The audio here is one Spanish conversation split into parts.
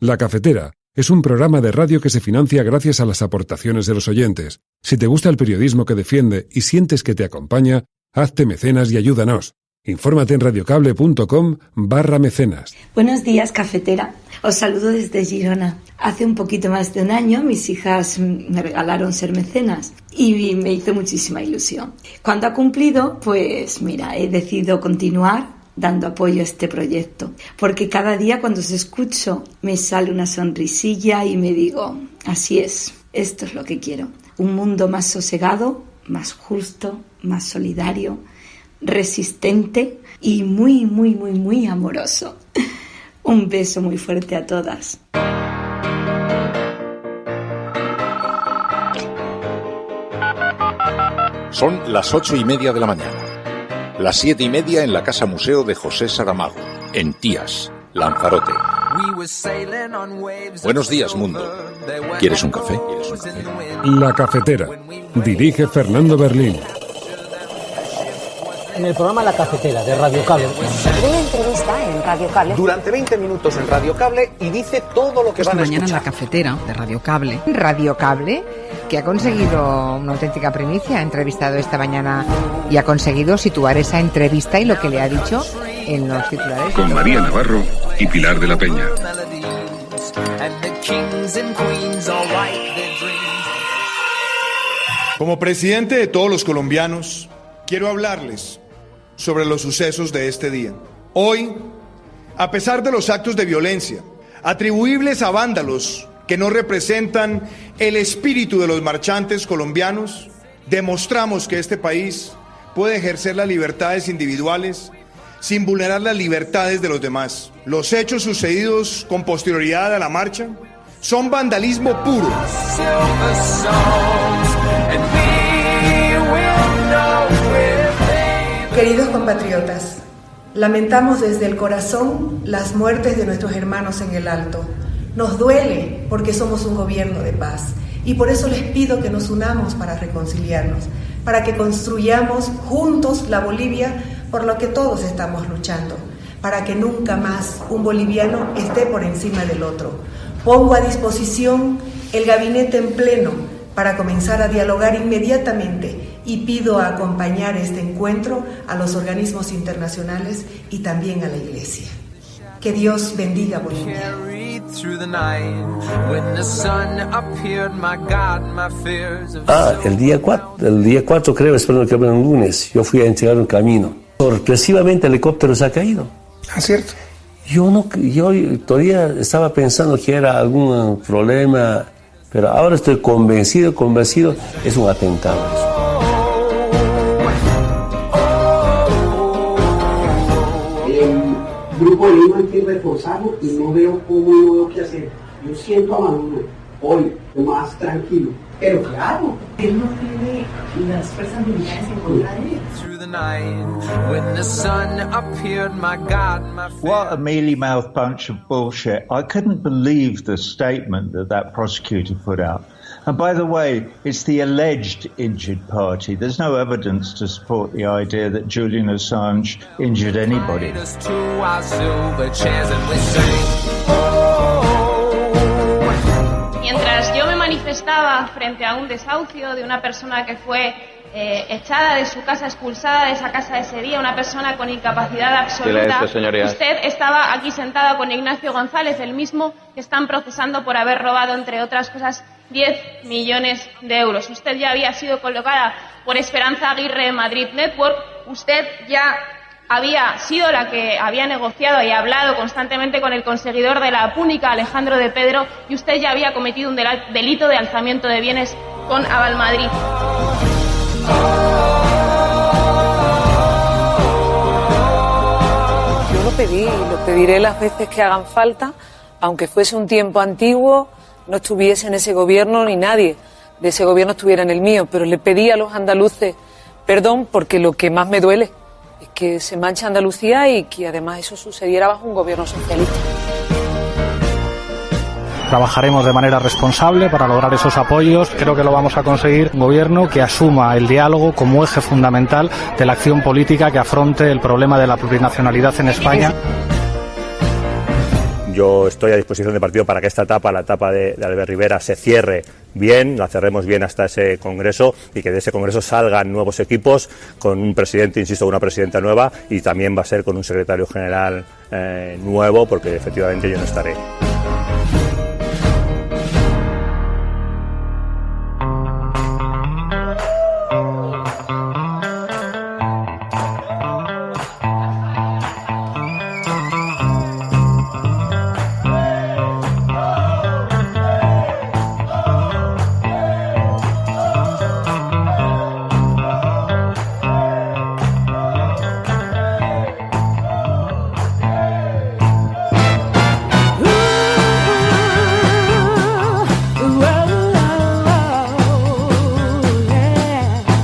La Cafetera es un programa de radio que se financia gracias a las aportaciones de los oyentes. Si te gusta el periodismo que defiende y sientes que te acompaña, hazte mecenas y ayúdanos. Infórmate en radiocable.com/mecenas. Buenos días, cafetera. Os saludo desde Girona. Hace un poquito más de un año mis hijas me regalaron ser mecenas y me hizo muchísima ilusión. Cuando ha cumplido, pues mira, he decidido continuar dando apoyo a este proyecto, porque cada día cuando os escucho me sale una sonrisilla y me digo, así es, esto es lo que quiero. Un mundo más sosegado, más justo, más solidario, resistente y muy, muy, muy, muy amoroso. Un beso muy fuerte a todas. Son las 8:30 de la mañana. Las 7:30 en la Casa Museo de José Saramago, en Tías, Lanzarote. Buenos días, mundo. ¿Quieres un café? La Cafetera. Dirige Fernando Berlín. En el programa La Cafetera de Radio Cable. Una entrevista en Radio Cable. Durante 20 minutos en Radio Cable y dice todo lo que van a escuchar. Mañana en La Cafetera de Radio Cable. Radio Cable, que ha conseguido una auténtica primicia, ha entrevistado esta mañana y ha conseguido situar esa entrevista y lo que le ha dicho en los titulares. Con María Navarro y Pilar de la Peña. Como presidente de todos los colombianos, quiero hablarles sobre los sucesos de este día. Hoy, a pesar de los actos de violencia atribuibles a vándalos que no representan el espíritu de los marchantes colombianos, demostramos que este país puede ejercer las libertades individuales sin vulnerar las libertades de los demás. Los hechos sucedidos con posterioridad a la marcha son vandalismo puro. Queridos compatriotas, lamentamos desde el corazón las muertes de nuestros hermanos en el Alto. Nos duele porque somos un gobierno de paz y por eso les pido que nos unamos para reconciliarnos, para que construyamos juntos la Bolivia por lo que todos estamos luchando, para que nunca más un boliviano esté por encima del otro. Pongo a disposición el gabinete en pleno para comenzar a dialogar inmediatamente y pido a acompañar este encuentro a los organismos internacionales y también a la Iglesia. Que Dios bendiga a Bolivia. El día 4 creo, espero que abran un lunes, yo fui a entregar un camino. Sorpresivamente el helicóptero se ha caído. Ah, cierto. Yo todavía estaba pensando que era algún problema, pero ahora estoy convencido, es un atentado. Grupo de Lima hay que reforzarlo y no veo qué hacer. Yo siento a Maduro hoy más tranquilo, pero claro, él no tiene las fuerzas militares en contra de él. What a mealy-mouthed bunch of bullshit. I couldn't believe the statement that prosecutor put out. And by the way, it's the alleged injured party. There's no evidence to support the idea that Julian Assange injured anybody. Mientras yo me manifestaba frente a un desahucio de una persona que fue echada de su casa, expulsada de esa casa ese día, una persona con incapacidad absoluta, usted estaba aquí sentada con Ignacio González, el mismo que están procesando por haber robado, entre otras cosas, 10 millones de euros. Usted ya había sido colocada por Esperanza Aguirre en Madrid Network, usted ya había sido la que había negociado y hablado constantemente con el conseguidor de la Púnica, Alejandro de Pedro, y usted ya había cometido un delito de alzamiento de bienes con Avalmadrid. Yo lo pedí y lo pediré las veces que hagan falta, aunque fuese un tiempo antiguo, no estuviese en ese gobierno ni nadie de ese gobierno estuviera en el mío, pero le pedí a los andaluces perdón porque lo que más me duele es que se mancha Andalucía y que además eso sucediera bajo un gobierno socialista. Trabajaremos de manera responsable para lograr esos apoyos. Creo que lo vamos a conseguir. Un gobierno que asuma el diálogo como eje fundamental de la acción política que afronte el problema de la plurinacionalidad en España. Yo estoy a disposición del partido para que esta etapa, la etapa de Albert Rivera, se cierre bien, la cerremos bien hasta ese congreso y que de ese congreso salgan nuevos equipos con un presidente, insisto, una presidenta nueva, y también va a ser con un secretario general nuevo, porque efectivamente yo no estaré.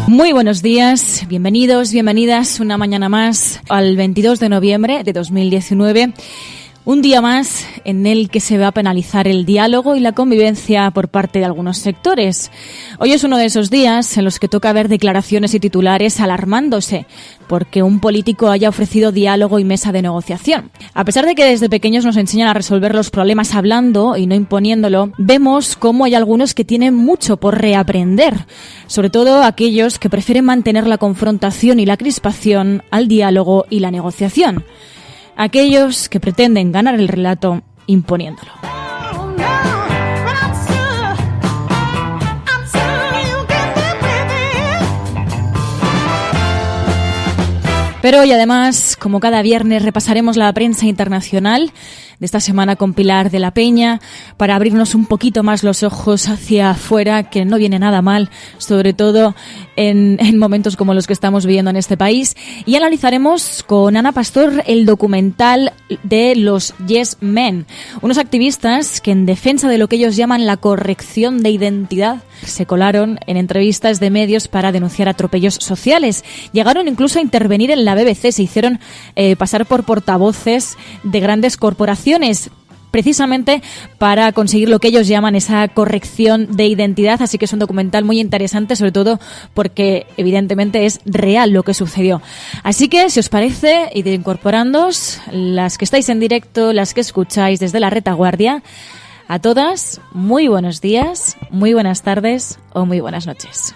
Muy buenos días, bienvenidos, bienvenidas una mañana más al 22 de noviembre de 2019. Un día más en el que se va a penalizar el diálogo y la convivencia por parte de algunos sectores. Hoy es uno de esos días en los que toca ver declaraciones y titulares alarmándose porque un político haya ofrecido diálogo y mesa de negociación. A pesar de que desde pequeños nos enseñan a resolver los problemas hablando y no imponiéndolo, vemos cómo hay algunos que tienen mucho por reaprender, sobre todo aquellos que prefieren mantener la confrontación y la crispación al diálogo y la negociación. Aquellos que pretenden ganar el relato imponiéndolo. Pero hoy además, como cada viernes, repasaremos la prensa internacional de esta semana con Pilar de la Peña para abrirnos un poquito más los ojos hacia afuera, que no viene nada mal, sobre todo en momentos como los que estamos viviendo en este país. Y analizaremos con Ana Pastor el documental de los Yes Men, unos activistas que en defensa de lo que ellos llaman la corrección de identidad se colaron en entrevistas de medios para denunciar atropellos sociales. Llegaron incluso a intervenir en la BBC, se hicieron pasar por portavoces de grandes corporaciones, precisamente para conseguir lo que ellos llaman esa corrección de identidad. Así que es un documental muy interesante, sobre todo porque evidentemente es real lo que sucedió. Así que, si os parece, id incorporándoos, las que estáis en directo, las que escucháis desde la retaguardia. A todas, muy buenos días, muy buenas tardes o muy buenas noches.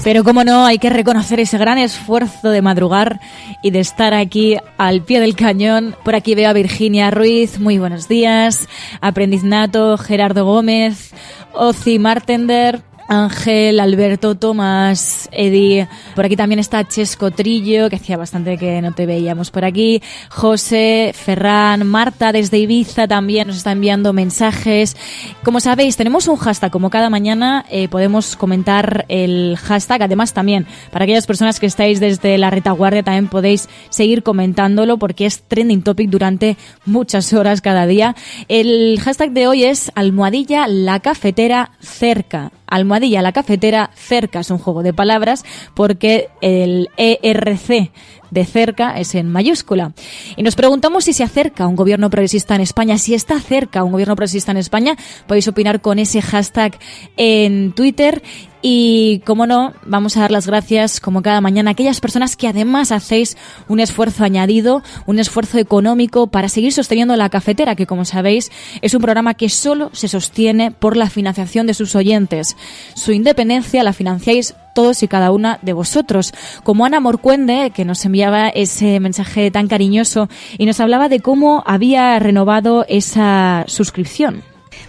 Pero cómo no, hay que reconocer ese gran esfuerzo de madrugar y de estar aquí al pie del cañón. Por aquí veo a Virginia Ruiz, muy buenos días. Aprendiz Nato, Gerardo Gómez, Oci Martender, Ángel, Alberto, Tomás, Edi. Por aquí también está Chesco Trillo, que hacía bastante que no te veíamos por aquí. José, Ferran, Marta desde Ibiza también nos está enviando mensajes. Como sabéis, tenemos un hashtag, como cada mañana podemos comentar el hashtag. Además también, para aquellas personas que estáis desde la retaguardia, también podéis seguir comentándolo porque es trending topic durante muchas horas cada día. El hashtag de hoy es almohadilla la cafetera cerca. Almohadilla la cafetera cerca es un juego de palabras porque el ERC de cerca es en mayúscula. Y nos preguntamos si se acerca un gobierno progresista en España. Si está cerca un gobierno progresista en España, podéis opinar con ese hashtag en Twitter. Y, como no, vamos a dar las gracias, como cada mañana, a aquellas personas que además hacéis un esfuerzo añadido, un esfuerzo económico para seguir sosteniendo La Cafetera, que, como sabéis, es un programa que solo se sostiene por la financiación de sus oyentes. Su independencia la financiáis todos y cada una de vosotros, como Ana Morcuende, que nos enviaba ese mensaje tan cariñoso y nos hablaba de cómo había renovado esa suscripción.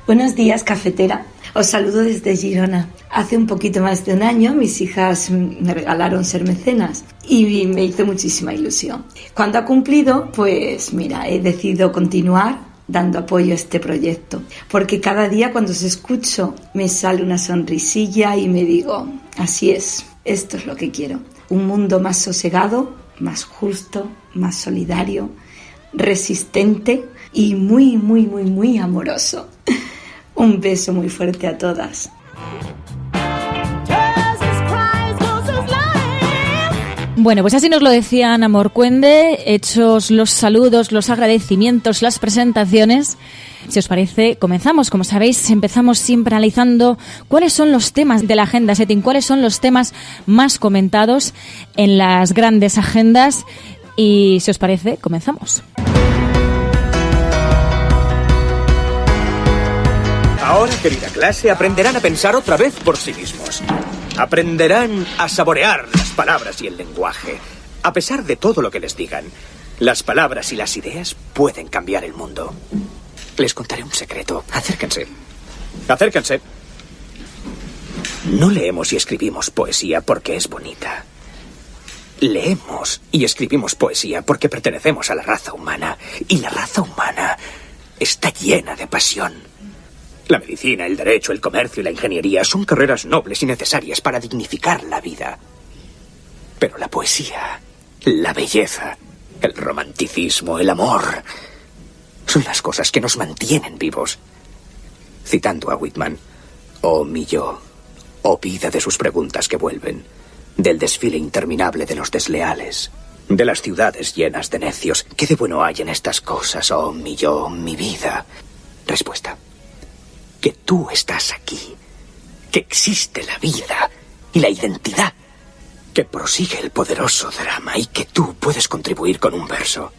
Buenos días, cafetera. Os saludo desde Girona. Hace un poquito más de un año mis hijas me regalaron ser mecenas y me hizo muchísima ilusión. Cuando ha cumplido, pues mira, he decidido continuar dando apoyo a este proyecto, porque cada día cuando os escucho me sale una sonrisilla y me digo, así es, esto es lo que quiero. Un mundo más sosegado, más justo, más solidario, resistente y muy, muy, muy, muy amoroso. Un beso muy fuerte a todas. Bueno, pues así nos lo decía Ana Morcuende, hechos los saludos, los agradecimientos, las presentaciones. Si os parece, comenzamos. Como sabéis, empezamos siempre analizando cuáles son los temas de la agenda setting, cuáles son los temas más comentados en las grandes agendas. Y si os parece, comenzamos. Ahora, querida clase, aprenderán a pensar otra vez por sí mismos. Aprenderán a saborear las palabras y el lenguaje. A pesar de todo lo que les digan, las palabras y las ideas pueden cambiar el mundo. Les contaré un secreto. Acérquense. Acérquense. No leemos y escribimos poesía porque es bonita. Leemos y escribimos poesía porque pertenecemos a la raza humana. Y la raza humana está llena de pasión. La medicina, el derecho, el comercio y la ingeniería son carreras nobles y necesarias para dignificar la vida. Pero la poesía, la belleza, el romanticismo, el amor, son las cosas que nos mantienen vivos. Citando a Whitman, oh mi yo, oh vida de sus preguntas que vuelven, del desfile interminable de los desleales, de las ciudades llenas de necios. ¿Qué de bueno hay en estas cosas, oh mi yo, mi vida? Respuesta: que tú estás aquí, que existe la vida y la identidad, que prosigue el poderoso drama y que tú puedes contribuir con un verso.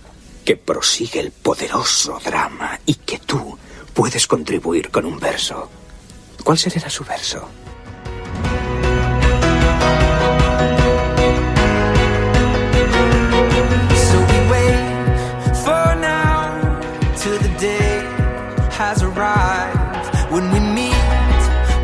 Que prosigue el poderoso drama y que tú puedes contribuir con un verso. ¿Cuál será su verso? So we wait for now till the day has arrived when we meet.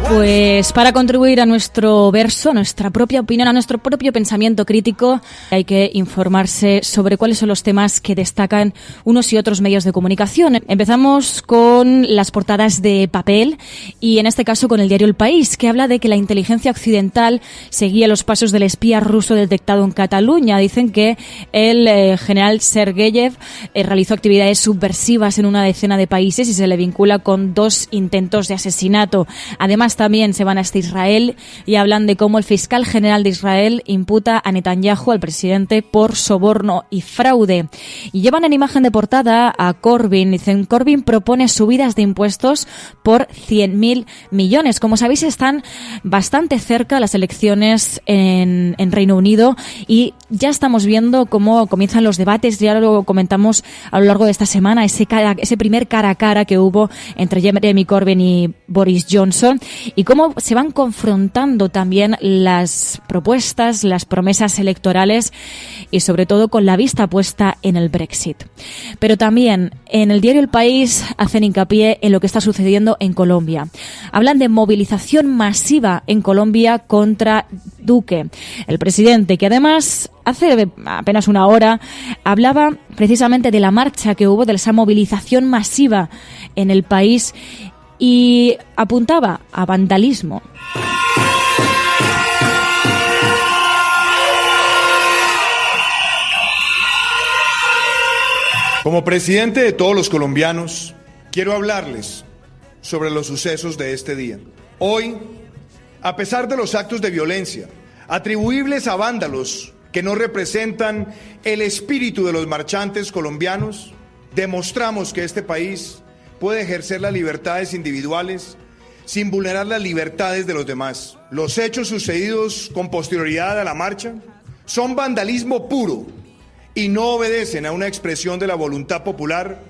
Pues para contribuir a nuestro verso, a nuestra propia opinión, a nuestro propio pensamiento crítico, hay que informarse sobre cuáles son los temas que destacan unos y otros medios de comunicación. Empezamos con las portadas de papel y en este caso con el diario El País, que habla de que la inteligencia occidental seguía los pasos del espía ruso detectado en Cataluña. Dicen que el general Sergeyev realizó actividades subversivas en una decena de países y se le vincula con 2 intentos de asesinato. Además, también se van hasta Israel y hablan de cómo el fiscal general de Israel imputa a Netanyahu, al presidente, por soborno y fraude. Y llevan en imagen de portada a Corbyn. Dicen, Corbyn propone subidas de impuestos por 100.000 millones. Como sabéis, están bastante cerca las elecciones en Reino Unido y ya estamos viendo cómo comienzan los debates. Ya lo comentamos a lo largo de esta semana, ese primer cara a cara que hubo entre Jeremy Corbyn y Boris Johnson, y cómo se van confrontando también las propuestas, las promesas electorales y sobre todo con la vista puesta en el Brexit. Pero también en el diario El País hacen hincapié en lo que está sucediendo en Colombia. Hablan de movilización masiva en Colombia contra Duque, el presidente, que además hace apenas una hora hablaba precisamente de la marcha que hubo, de esa movilización masiva en el país, y apuntaba a vandalismo. Como presidente de todos los colombianos, quiero hablarles sobre los sucesos de este día. Hoy, a pesar de los actos de violencia atribuibles a vándalos que no representan el espíritu de los marchantes colombianos, demostramos que este país puede ejercer las libertades individuales sin vulnerar las libertades de los demás. Los hechos sucedidos con posterioridad a la marcha son vandalismo puro y no obedecen a una expresión de la voluntad popular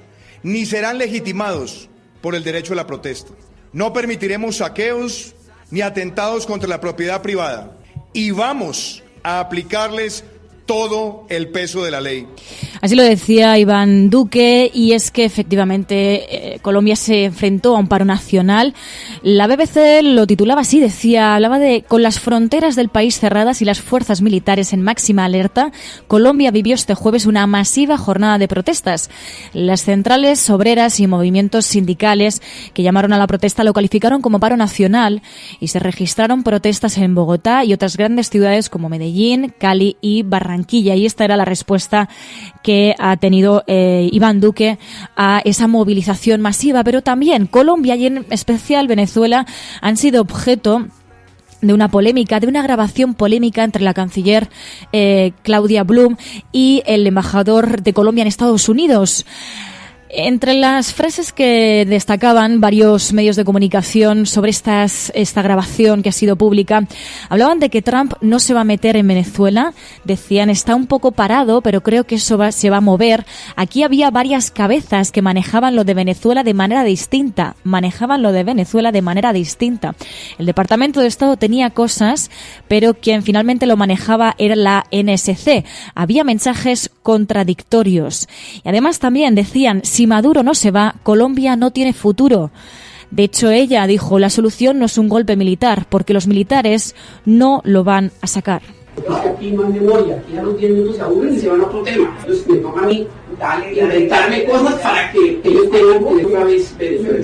ni serán legitimados por el derecho a la protesta. No permitiremos saqueos ni atentados contra la propiedad privada y vamos a aplicarles todo el peso de la ley. Así lo decía Iván Duque, y es que efectivamente Colombia se enfrentó a un paro nacional. La BBC lo titulaba así, hablaba de con las fronteras del país cerradas y las fuerzas militares en máxima alerta, Colombia vivió este jueves una masiva jornada de protestas. Las centrales obreras y movimientos sindicales que llamaron a la protesta lo calificaron como paro nacional y se registraron protestas en Bogotá y otras grandes ciudades como Medellín, Cali y Barranquilla. Y esta era la respuesta que ha tenido Iván Duque a esa movilización masiva. Pero también Colombia y en especial Venezuela han sido objeto de una polémica, de una grabación polémica entre la canciller Claudia Blum y el embajador de Colombia en Estados Unidos. Entre las frases que destacaban varios medios de comunicación sobre esta grabación que ha sido pública, hablaban de que Trump no se va a meter en Venezuela. Decían, está un poco parado, pero creo que eso se va a mover. Aquí había varias cabezas que manejaban lo de Venezuela de manera distinta. El Departamento de Estado tenía cosas, pero quien finalmente lo manejaba era la NSC. Había mensajes contradictorios. Y además también decían, si Maduro no se va, Colombia no tiene futuro. De hecho, ella dijo, la solución no es un golpe militar, porque los militares no lo van a sacar. Aquí no hay memoria, aquí ya no tienen minutos, se aburren y se van a otro tema. Entonces me toca a mí inventarme cosas para que ellos tengan una vez Venezuela.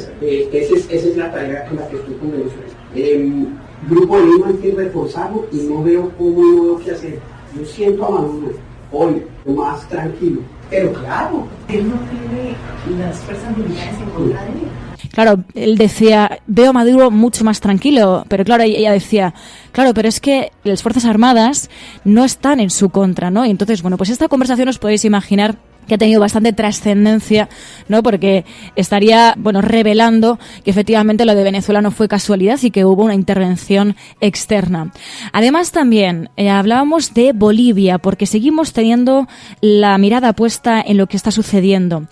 Esa es la tarea en la que estoy con Venezuela. Grupo de Lima hay que reforzarlo y no veo qué hacer. Yo siento a Maduro hoy más tranquilo. Pero claro, él no tiene las fuerzas militares en contra de él. Claro, él decía, veo a Maduro mucho más tranquilo, pero claro, ella decía, claro, pero es que las Fuerzas Armadas no están en su contra, ¿no? Y entonces, bueno, pues esta conversación os podéis imaginar que ha tenido bastante trascendencia, ¿no? Porque estaría, bueno, revelando que efectivamente lo de Venezuela no fue casualidad y que hubo una intervención externa. Además también hablábamos de Bolivia, porque seguimos teniendo la mirada puesta en lo que está sucediendo.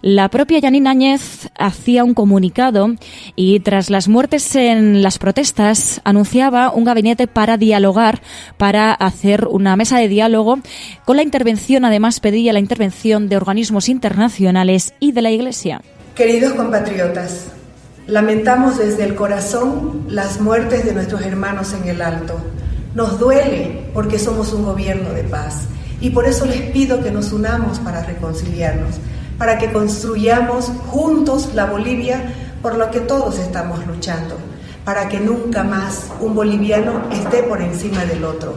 La propia Yanine Áñez hacía un comunicado y tras las muertes en las protestas anunciaba un gabinete para dialogar, para hacer una mesa de diálogo con la intervención, además pedía la intervención de organismos internacionales y de la Iglesia. Queridos compatriotas, lamentamos desde el corazón las muertes de nuestros hermanos en el Alto. Nos duele porque somos un gobierno de paz y por eso les pido que nos unamos para reconciliarnos, para que construyamos juntos la Bolivia por la que todos estamos luchando, para que nunca más un boliviano esté por encima del otro.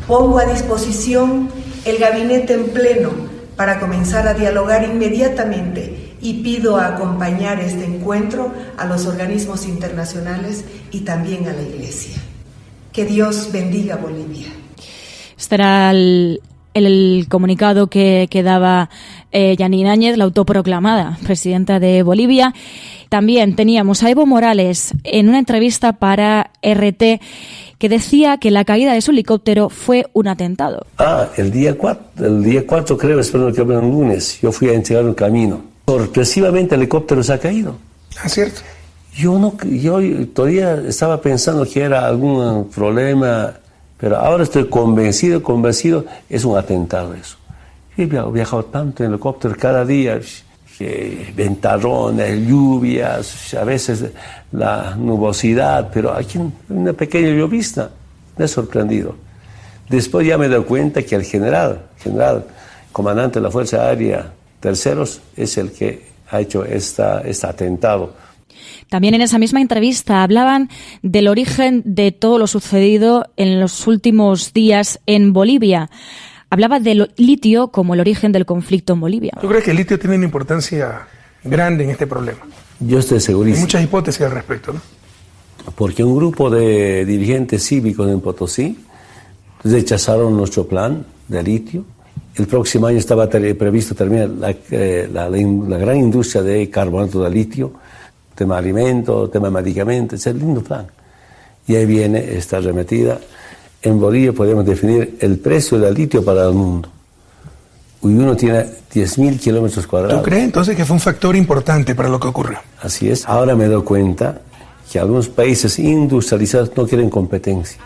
Pongo a disposición el gabinete en pleno para comenzar a dialogar inmediatamente y pido acompañar este encuentro a los organismos internacionales y también a la Iglesia. Que Dios bendiga a Bolivia. Este era el comunicado que daba Yanine Áñez, la autoproclamada presidenta de Bolivia. También teníamos a Evo Morales en una entrevista para RT que decía que la caída de su helicóptero fue un atentado. El día 4 creo, espero que sea un lunes, yo fui a entregar un camino. Sorpresivamente el helicóptero se ha caído. ¿Cierto? Yo todavía estaba pensando que era algún problema, pero ahora estoy convencido, es un atentado eso. Yo he viajado tanto en helicóptero cada día, ventarrones, lluvias, a veces la nubosidad, pero aquí una pequeña llovizna, me ha sorprendido. Después ya me doy cuenta que el general, comandante de la Fuerza Aérea Terceros, es el que ha hecho este atentado. También en esa misma entrevista hablaban del origen de todo lo sucedido en los últimos días en Bolivia. Hablaba del litio como el origen del conflicto en Bolivia. ¿Tú crees que el litio tiene una importancia grande en este problema? Yo estoy segurísimo. Hay muchas hipótesis al respecto, ¿no? Porque un grupo de dirigentes cívicos en Potosí rechazaron nuestro plan de litio. El próximo año estaba previsto terminar la gran industria de carbonato de litio, tema alimentos, tema medicamentos, es un lindo plan. Y ahí viene esta arremetida. En Bolivia podemos definir el precio del litio para el mundo. Y uno tiene 10.000 kilómetros cuadrados. ¿Tú crees entonces que fue un factor importante para lo que ocurrió? Así es. Ahora me doy cuenta que algunos países industrializados no quieren competencia.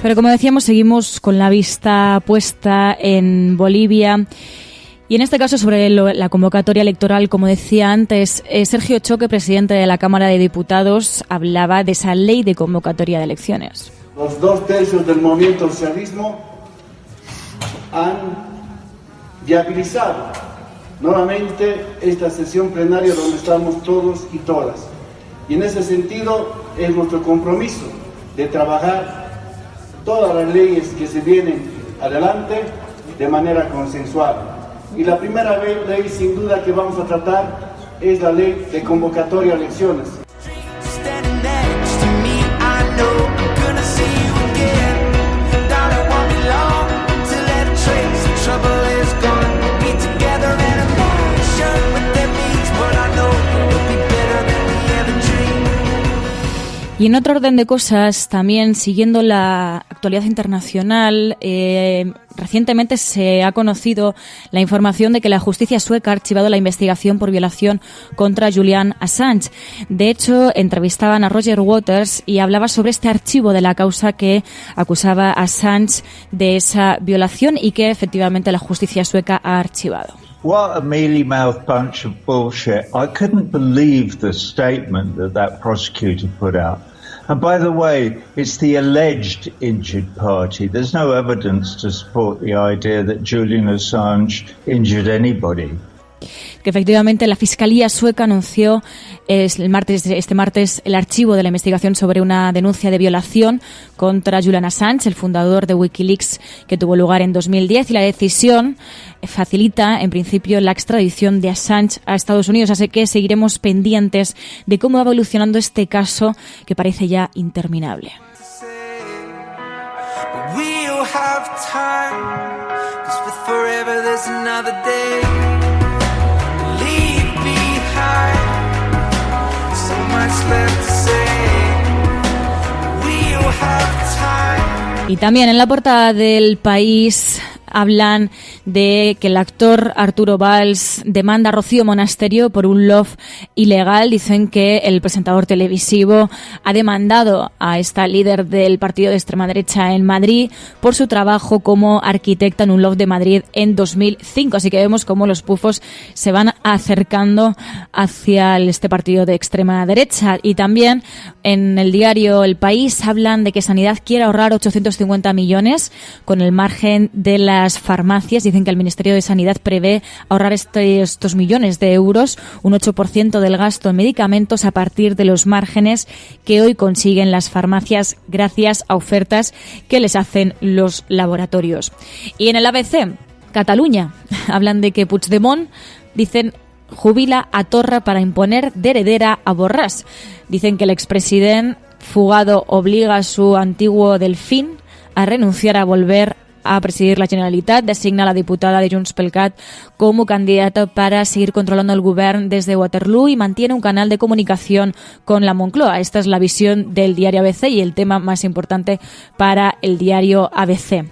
Pero como decíamos, seguimos con la vista puesta en Bolivia y en este caso sobre la convocatoria electoral, como decía antes, Sergio Choque, presidente de la Cámara de Diputados, hablaba de esa ley de convocatoria de elecciones. Los 2/3 del movimiento al socialismo han viabilizado nuevamente esta sesión plenaria donde estamos todos y todas. Y en ese sentido es nuestro compromiso de trabajar todas las leyes que se vienen adelante de manera consensuada. Y la primera ley sin duda que vamos a tratar es la ley de convocatoria a elecciones. Y en otro orden de cosas, también siguiendo la actualidad internacional, recientemente se ha conocido la información de que la justicia sueca ha archivado la investigación por violación contra Julian Assange. De hecho, entrevistaban a Roger Waters y hablaba sobre este archivo de la causa que acusaba a Assange de esa violación y que efectivamente la justicia sueca ha archivado. What a mealy-mouthed bunch of bullshit. I couldn't believe the statement that prosecutor put out. And by the way, it's the alleged injured party. There's no evidence to support the idea that Julian Assange injured anybody. Que efectivamente la Fiscalía sueca anunció este martes el archivo de la investigación sobre una denuncia de violación contra Julian Assange, el fundador de Wikileaks, que tuvo lugar en 2010, y la decisión facilita, en principio, la extradición de Assange a Estados Unidos. Así que seguiremos pendientes de cómo va evolucionando este caso que parece ya interminable. Y también en la portada del País hablan de que el actor Arturo Valls demanda a Rocío Monasterio por un love ilegal. Dicen que el presentador televisivo ha demandado a esta líder del partido de extrema derecha en Madrid por su trabajo como arquitecta en un love de Madrid en 2005. Así que vemos cómo los pufos se van acercando hacia este partido de extrema derecha. Y también en el diario El País hablan de que Sanidad quiere ahorrar 850 millones con el margen de las farmacias. Dicen que el Ministerio de Sanidad prevé ahorrar estos millones de euros, un 8% del gasto en medicamentos a partir de los márgenes que hoy consiguen las farmacias gracias a ofertas que les hacen los laboratorios. Y en el ABC, Cataluña, hablan de que Puigdemont, dicen, jubila a Torra para imponer de heredera a Borràs. Dicen que el expresidente fugado obliga a su antiguo delfín a renunciar a volver a presidir la Generalitat, designa a la diputada de Junts pel Cat como candidata para seguir controlando el govern desde Waterloo y mantiene un canal de comunicación con la Moncloa. Esta es la visión del diario ABC y el tema más importante para el diario ABC.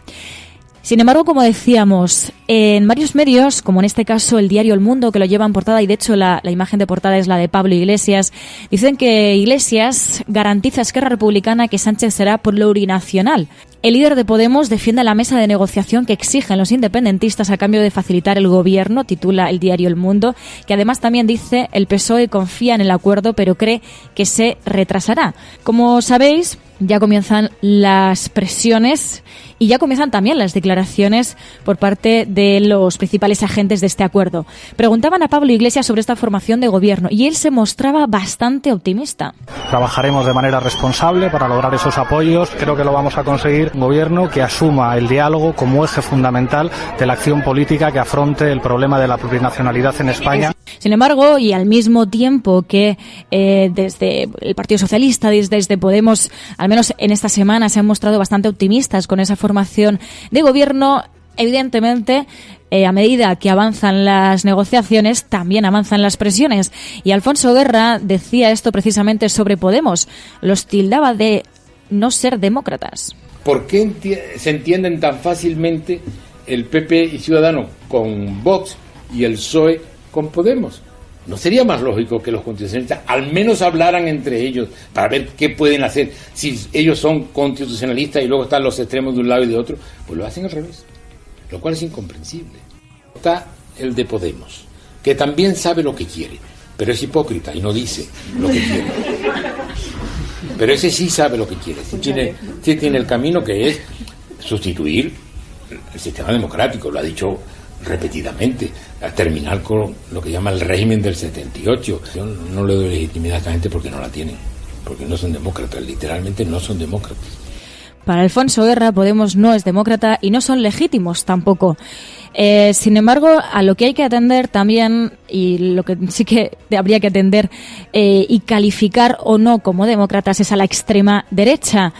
Sin embargo, como decíamos, en varios medios, como en este caso el diario El Mundo, que lo lleva en portada, y de hecho la imagen de portada es la de Pablo Iglesias, dicen que Iglesias garantiza a Esquerra Republicana que Sánchez será plurinacional. El líder de Podemos defiende la mesa de negociación que exigen los independentistas a cambio de facilitar el gobierno, titula el diario El Mundo, que además también dice el PSOE confía en el acuerdo pero cree que se retrasará. Como sabéis, ya comienzan las presiones y ya comienzan también las declaraciones por parte de los principales agentes de este acuerdo. Preguntaban a Pablo Iglesias sobre esta formación de gobierno y él se mostraba bastante optimista. Trabajaremos de manera responsable para lograr esos apoyos. Creo que lo vamos a conseguir. Un gobierno que asuma el diálogo como eje fundamental de la acción política que afronte el problema de la plurinacionalidad en España. Sin embargo, y al mismo tiempo que desde el Partido Socialista, desde Podemos, al menos en esta semana se han mostrado bastante optimistas con esa formación de gobierno, evidentemente, a medida que avanzan las negociaciones, también avanzan las presiones. Y Alfonso Guerra decía esto precisamente sobre Podemos. Los tildaba de no ser demócratas. ¿Por qué se entienden tan fácilmente el PP y Ciudadanos con Vox y el PSOE con Podemos? ¿No sería más lógico que los constitucionalistas al menos hablaran entre ellos para ver qué pueden hacer? Si ellos son constitucionalistas y luego están los extremos de un lado y de otro, pues lo hacen al revés, lo cual es incomprensible. Está el de Podemos, que también sabe lo que quiere, pero es hipócrita y no dice lo que quiere. Pero ese sí sabe lo que quiere, sí tiene el camino que es sustituir el sistema democrático, lo ha dicho repetidamente, a terminar con lo que llama el régimen del 78. Yo no le doy legitimidad a esta gente porque no la tienen, porque no son demócratas, literalmente no son demócratas. Para Alfonso Guerra, Podemos no es demócrata y no son legítimos tampoco. Sin embargo, a lo que hay que atender también, y lo que sí que habría que atender y calificar o no como demócratas, es a la extrema derecha.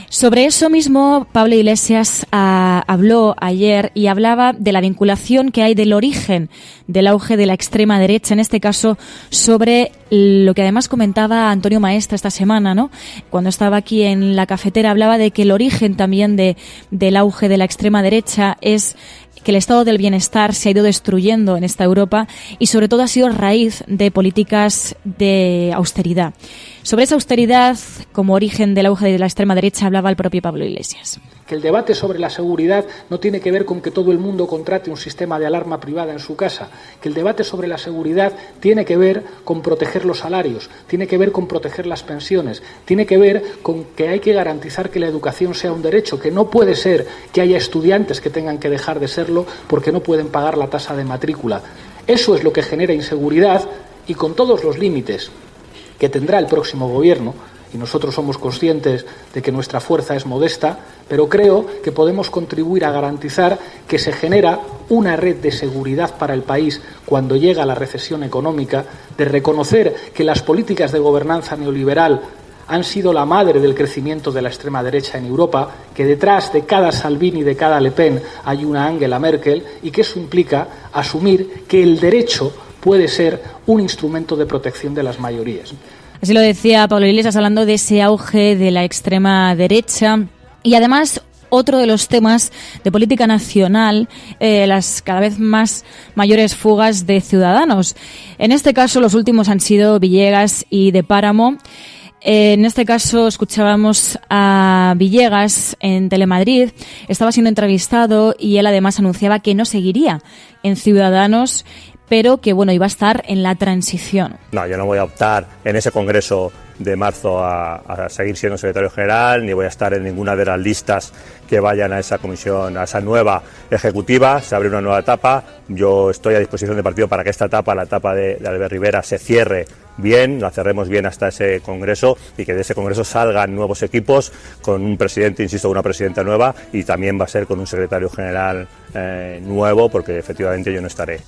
Sobre eso mismo, Pablo Iglesias habló ayer y hablaba de la vinculación que hay del origen del auge de la extrema derecha, en este caso sobre lo que además comentaba Antonio Maestre esta semana, ¿no? Cuando estaba aquí en la cafetera, hablaba de que el origen también del auge de la extrema derecha es que el estado del bienestar se ha ido destruyendo en esta Europa y sobre todo ha sido raíz de políticas de austeridad. Sobre esa austeridad como origen del auge de la extrema derecha hablaba el propio Pablo Iglesias. Que el debate sobre la seguridad no tiene que ver con que todo el mundo contrate un sistema de alarma privada en su casa, que el debate sobre la seguridad tiene que ver con proteger los salarios, tiene que ver con proteger las pensiones, tiene que ver con que hay que garantizar que la educación sea un derecho, que no puede ser que haya estudiantes que tengan que dejar de serlo porque no pueden pagar la tasa de matrícula. Eso es lo que genera inseguridad y con todos los límites que tendrá el próximo gobierno, y nosotros somos conscientes de que nuestra fuerza es modesta, pero creo que podemos contribuir a garantizar que se genera una red de seguridad para el país cuando llega la recesión económica, de reconocer que las políticas de gobernanza neoliberal han sido la madre del crecimiento de la extrema derecha en Europa, que detrás de cada Salvini y de cada Le Pen hay una Angela Merkel, y que eso implica asumir que el derecho puede ser un instrumento de protección de las mayorías. Así lo decía Pablo Iglesias hablando de ese auge de la extrema derecha y además otro de los temas de política nacional, las cada vez más mayores fugas de ciudadanos. En este caso los últimos han sido Villegas y de Páramo. En este caso escuchábamos a Villegas en Telemadrid, estaba siendo entrevistado y él además anunciaba que no seguiría en Ciudadanos, pero que bueno, iba a estar en la transición. No, yo no voy a optar en ese congreso de marzo a seguir siendo secretario general, ni voy a estar en ninguna de las listas que vayan a esa comisión, a esa nueva ejecutiva. Se abre una nueva etapa. Yo estoy a disposición del partido para que esta etapa, la etapa de Albert Rivera, se cierre bien, la cerremos bien hasta ese congreso y que de ese congreso salgan nuevos equipos con un presidente, insisto, una presidenta nueva, y también va a ser con un secretario general nuevo, porque efectivamente yo no estaré.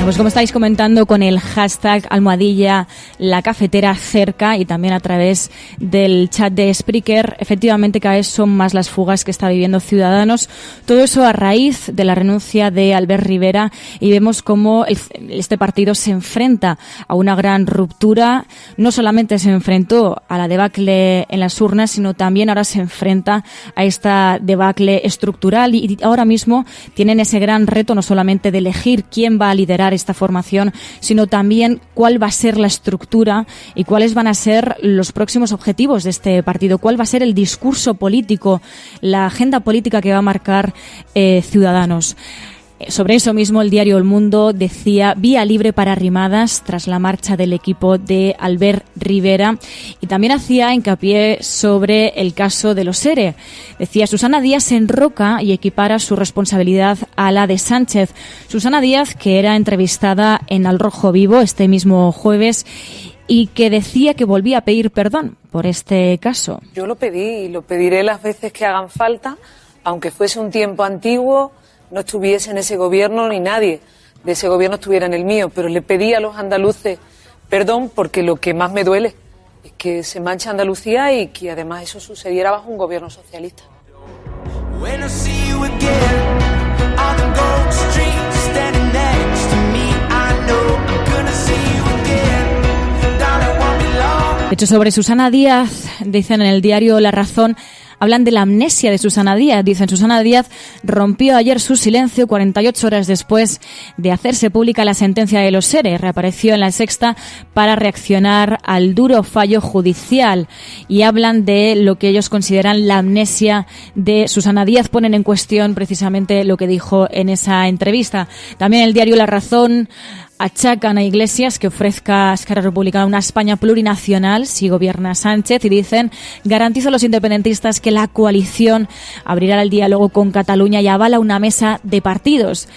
Pues como estáis comentando con el hashtag #, la cafetera cerca, y también a través del chat de Spreaker, efectivamente cada vez son más las fugas que está viviendo Ciudadanos. Todo eso a raíz de la renuncia de Albert Rivera, y vemos cómo este partido se enfrenta a una gran ruptura. No solamente se enfrentó a la debacle en las urnas, sino también ahora se enfrenta a esta debacle estructural, y ahora mismo tienen ese gran reto no solamente de elegir quién va a liderar esta formación, sino también cuál va a ser la estructura y cuáles van a ser los próximos objetivos de este partido, cuál va a ser el discurso político, la agenda política que va a marcar Ciudadanos. Sobre eso mismo, el diario El Mundo decía vía libre para Arrimadas tras la marcha del equipo de Albert Rivera, y también hacía hincapié sobre el caso de los ERE. Decía: Susana Díaz se enroca y equipara su responsabilidad a la de Sánchez. Susana Díaz, que era entrevistada en Al Rojo Vivo este mismo jueves, y que decía que volvía a pedir perdón por este caso. Yo lo pedí y lo pediré las veces que hagan falta, aunque fuese un tiempo antiguo, no estuviese en ese gobierno ni nadie de ese gobierno estuviera en el mío, pero le pedí a los andaluces perdón porque lo que más me duele es que se mancha Andalucía y que además eso sucediera bajo un gobierno socialista. De hecho, sobre Susana Díaz, dicen en el diario La Razón, hablan de la amnesia de Susana Díaz. Dicen: Susana Díaz rompió ayer su silencio 48 horas después de hacerse pública la sentencia de los ERE. Reapareció en La Sexta para reaccionar al duro fallo judicial, y hablan de lo que ellos consideran la amnesia de Susana Díaz. Ponen en cuestión precisamente lo que dijo en esa entrevista. También el diario La Razón achacan a Iglesias que ofrezca a Esquerra Republicana una España plurinacional si gobierna Sánchez y dicen: garantiza a los independentistas que la coalición abrirá el diálogo con Cataluña y avala una mesa de partidos.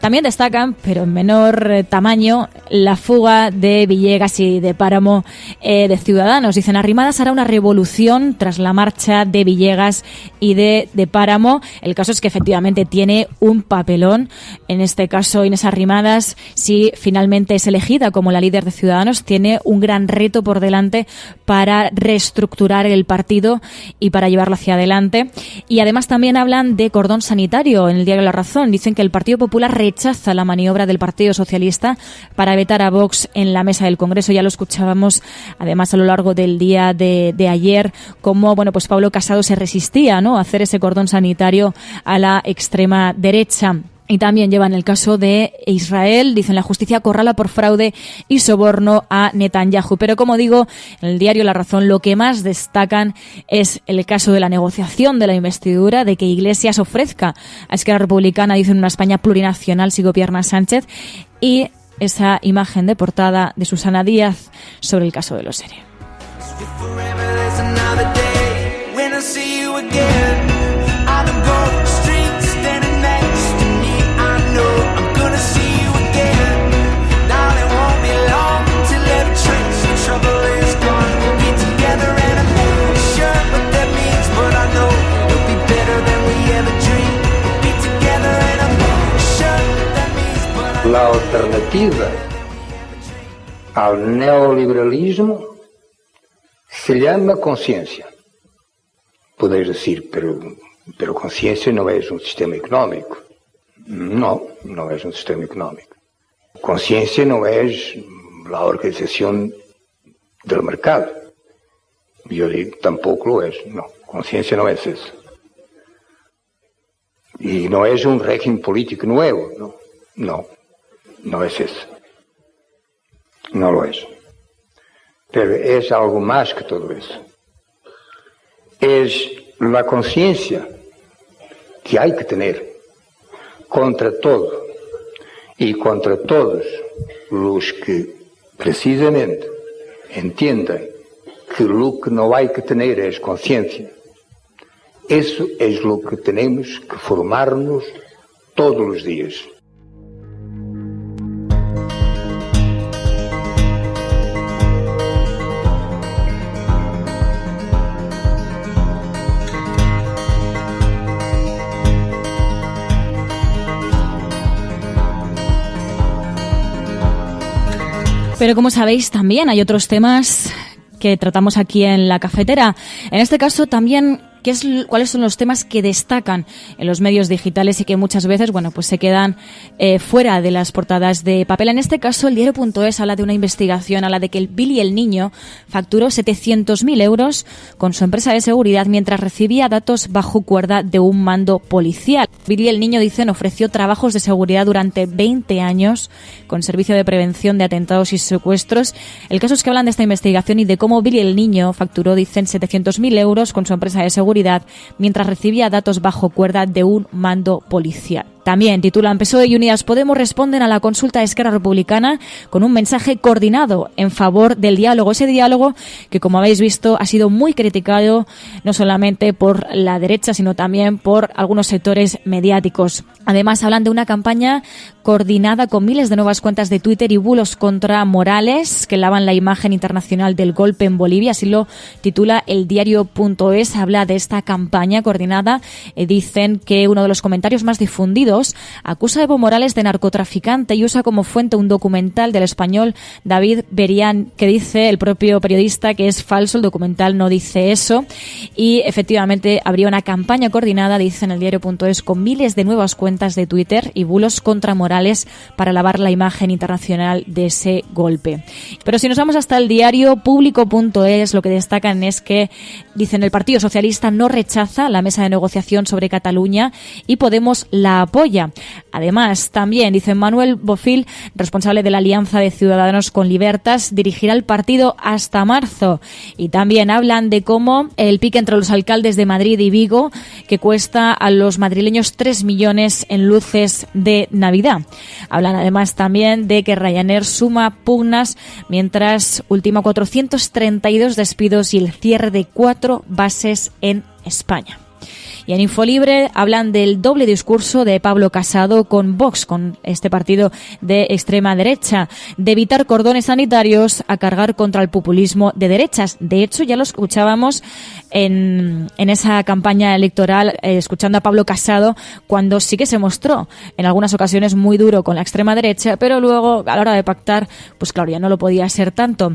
También destacan, pero en menor tamaño, la fuga de Villegas y de Páramo de Ciudadanos. Dicen: Arrimadas hará una revolución tras la marcha de Villegas y de Páramo. El caso es que efectivamente tiene un papelón. En este caso, Inés Arrimadas, si finalmente es elegida como la líder de Ciudadanos, tiene un gran reto por delante para reestructurar el partido y para llevarlo hacia adelante. Y además también hablan de cordón sanitario en el diario La Razón. Dicen que el Partido Popular rechaza la maniobra del Partido Socialista para vetar a Vox en la mesa del Congreso. Ya lo escuchábamos además a lo largo del día de ayer, cómo pues Pablo Casado se resistía, ¿no?, a hacer ese cordón sanitario a la extrema derecha. Y también llevan el caso de Israel. Dicen: la justicia acorrala por fraude y soborno a Netanyahu. Pero como digo, en el diario La Razón lo que más destacan es el caso de la negociación de la investidura, de que Iglesias ofrezca a Esquerra Republicana, dicen, una España plurinacional si gobierna Sánchez, y esa imagen de portada de Susana Díaz sobre el caso de los ERE. La alternativa al neoliberalismo se llama conciencia. Podéis decir, pero conciencia no es un sistema económico. No, no es un sistema económico. Conciencia no es la organización del mercado. Yo digo, tampoco lo es. No, conciencia no es eso. Y no es un régimen político nuevo, no. No. No es eso. No lo es. Pero es algo más que todo eso. Es la conciencia que hay que tener contra todo y contra todos los que precisamente entiendan que lo que no hay que tener es conciencia. Eso es lo que tenemos que formarnos todos los días. Pero como sabéis, también hay otros temas que tratamos aquí en la cafetera. En este caso también, ¿cuáles son los temas que destacan en los medios digitales y que muchas veces, pues se quedan fuera de las portadas de papel? En este caso, el diario.es habla de una investigación, habla de que el Billy el Niño facturó 700.000 euros con su empresa de seguridad mientras recibía datos bajo cuerda de un mando policial. Billy el Niño, dicen, ofreció trabajos de seguridad durante 20 años con servicio de prevención de atentados y secuestros. El caso es que hablan de esta investigación y de cómo Billy el Niño facturó, dicen, 700.000 euros con su empresa de seguridad mientras recibía datos bajo cuerda de un mando policial. También titulan: PSOE y Unidas Podemos responden a la consulta de Esquerra Republicana con un mensaje coordinado en favor del diálogo. Ese diálogo que, como habéis visto, ha sido muy criticado no solamente por la derecha, sino también por algunos sectores mediáticos. Además, hablan de una campaña coordinada con miles de nuevas cuentas de Twitter y bulos contra Morales que lavan la imagen internacional del golpe en Bolivia. Así lo titula el diario.es. Habla de esta campaña coordinada. Dicen que uno de los comentarios más difundidos acusa a Evo Morales de narcotraficante y usa como fuente un documental del español David Berian, que dice el propio periodista que es falso. El documental no dice eso. Y efectivamente habría una campaña coordinada, dice en el diario.es, con miles de nuevas cuentas de Twitter y bulos contra Morales para lavar la imagen internacional de ese golpe. Pero si nos vamos hasta el diario público.es, lo que destacan es que, dicen, el Partido Socialista no rechaza la mesa de negociación sobre Cataluña y Podemos la apoya. apoya. Además, también, dice Manuel Bofill, responsable de la Alianza de Ciudadanos con Libertas, dirigirá el partido hasta marzo. Y también hablan de cómo el pique entre los alcaldes de Madrid y Vigo, que cuesta a los madrileños 3 millones en luces de Navidad. Hablan además también de que Ryanair suma pugnas mientras ultima 432 despidos y el cierre de 4 bases en España. Y en Infolibre hablan del doble discurso de Pablo Casado con Vox, con este partido de extrema derecha, de evitar cordones sanitarios a cargar contra el populismo de derechas. De hecho, ya lo escuchábamos en esa campaña electoral, escuchando a Pablo Casado, cuando sí que se mostró en algunas ocasiones muy duro con la extrema derecha, pero luego a la hora de pactar, pues claro, ya no lo podía ser tanto.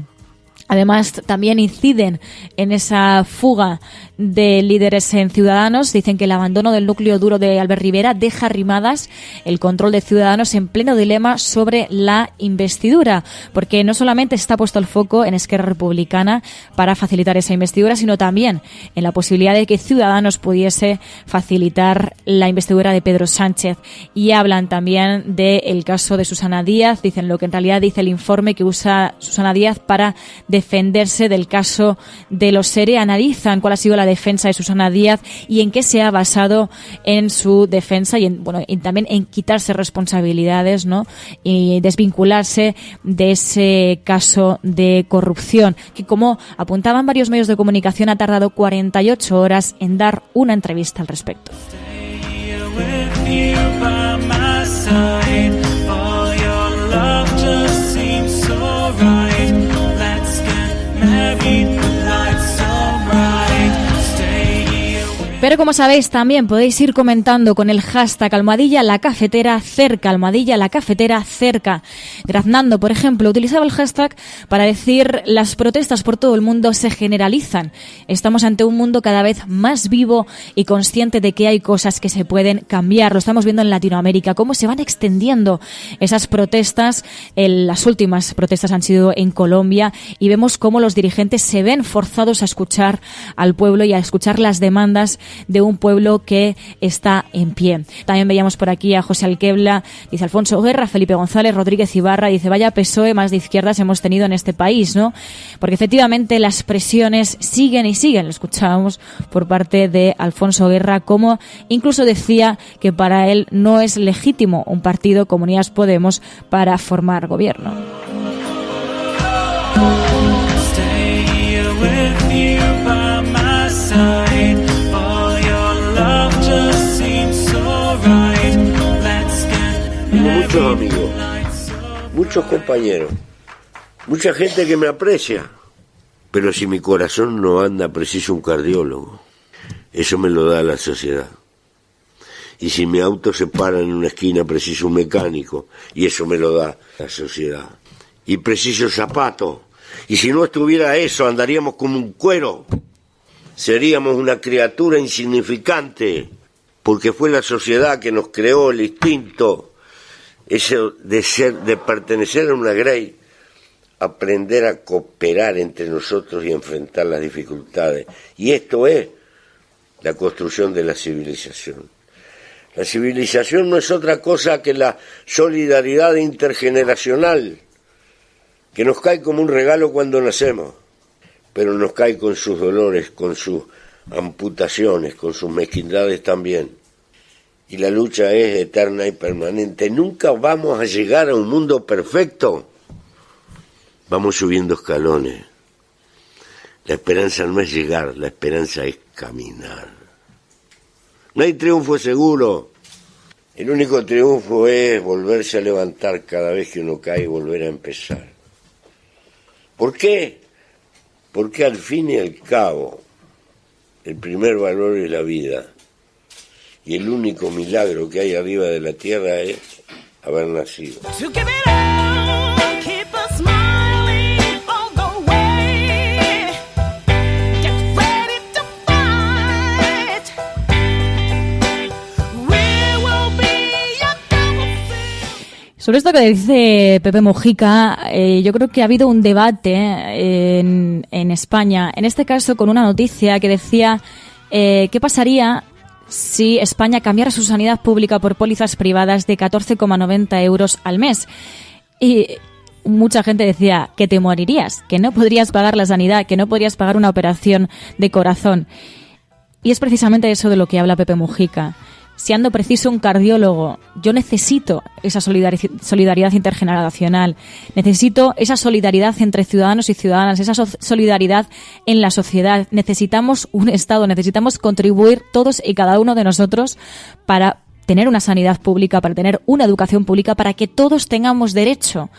Además, también inciden en esa fuga de líderes en Ciudadanos. Dicen que el abandono del núcleo duro de Albert Rivera deja arrimadas el control de Ciudadanos en pleno dilema sobre la investidura, porque no solamente está puesto el foco en Esquerra Republicana para facilitar esa investidura, sino también en la posibilidad de que Ciudadanos pudiese facilitar la investidura de Pedro Sánchez. Y hablan también del caso de Susana Díaz. Dicen lo que en realidad dice el informe que usa Susana Díaz para defenderse del caso de los ERE. Analizan cuál ha sido la defensa de Susana Díaz y en qué se ha basado en su defensa y también en quitarse responsabilidades, ¿no? Y desvincularse de ese caso de corrupción, que, como apuntaban varios medios de comunicación, ha tardado 48 horas en dar una entrevista al respecto. Pero como sabéis, también podéis ir comentando con el hashtag #LaCafeteraCerca, #LaCafeteraCerca. Graznando, por ejemplo, utilizaba el hashtag para decir: las protestas por todo el mundo se generalizan. Estamos ante un mundo cada vez más vivo y consciente de que hay cosas que se pueden cambiar. Lo estamos viendo en Latinoamérica, cómo se van extendiendo esas protestas. Las últimas protestas han sido en Colombia y vemos cómo los dirigentes se ven forzados a escuchar al pueblo y a escuchar las demandas de un pueblo que está en pie. También veíamos por aquí a José Alquebla, dice Alfonso Guerra, Felipe González, Rodríguez Ibarra, dice: vaya PSOE más de izquierdas hemos tenido en este país, ¿no? Porque efectivamente las presiones siguen y siguen. Lo escuchábamos por parte de Alfonso Guerra, como incluso decía que para él no es legítimo un partido como Unidas Podemos para formar gobierno. Tengo muchos amigos, muchos compañeros, mucha gente que me aprecia, pero si mi corazón no anda, preciso un cardiólogo. Eso me lo da la sociedad. Y si mi auto se para en una esquina, preciso un mecánico, y eso me lo da la sociedad. Y preciso zapatos, y si no estuviera eso, andaríamos como un cuero. Seríamos una criatura insignificante, porque fue la sociedad que nos creó el instinto, ese de pertenecer a una grey, aprender a cooperar entre nosotros y enfrentar las dificultades. Y esto es la construcción de la civilización. La civilización no es otra cosa que la solidaridad intergeneracional, que nos cae como un regalo cuando nacemos, pero nos cae con sus dolores, con sus amputaciones, con sus mezquindades también. Y la lucha es eterna y permanente. Nunca vamos a llegar a un mundo perfecto. Vamos subiendo escalones. La esperanza no es llegar, la esperanza es caminar. No hay triunfo seguro. El único triunfo es volverse a levantar cada vez que uno cae y volver a empezar. ¿Por qué? Porque al fin y al cabo, el primer valor es la vida. Y el único milagro que hay arriba de la tierra es haber nacido. Sobre esto que dice Pepe Mujica, yo creo que ha habido un debate en España, en este caso con una noticia que decía qué pasaría si España cambiara su sanidad pública por pólizas privadas de 14,90 euros al mes. Y mucha gente decía que te morirías, que no podrías pagar la sanidad, que no podrías pagar una operación de corazón. Y es precisamente eso de lo que habla Pepe Mujica. Si ando preciso un cardiólogo, yo necesito esa solidaridad intergeneracional, necesito esa solidaridad entre ciudadanos y ciudadanas, esa solidaridad en la sociedad. Necesitamos un Estado, necesitamos contribuir todos y cada uno de nosotros para tener una sanidad pública, para tener una educación pública, para que todos tengamos derecho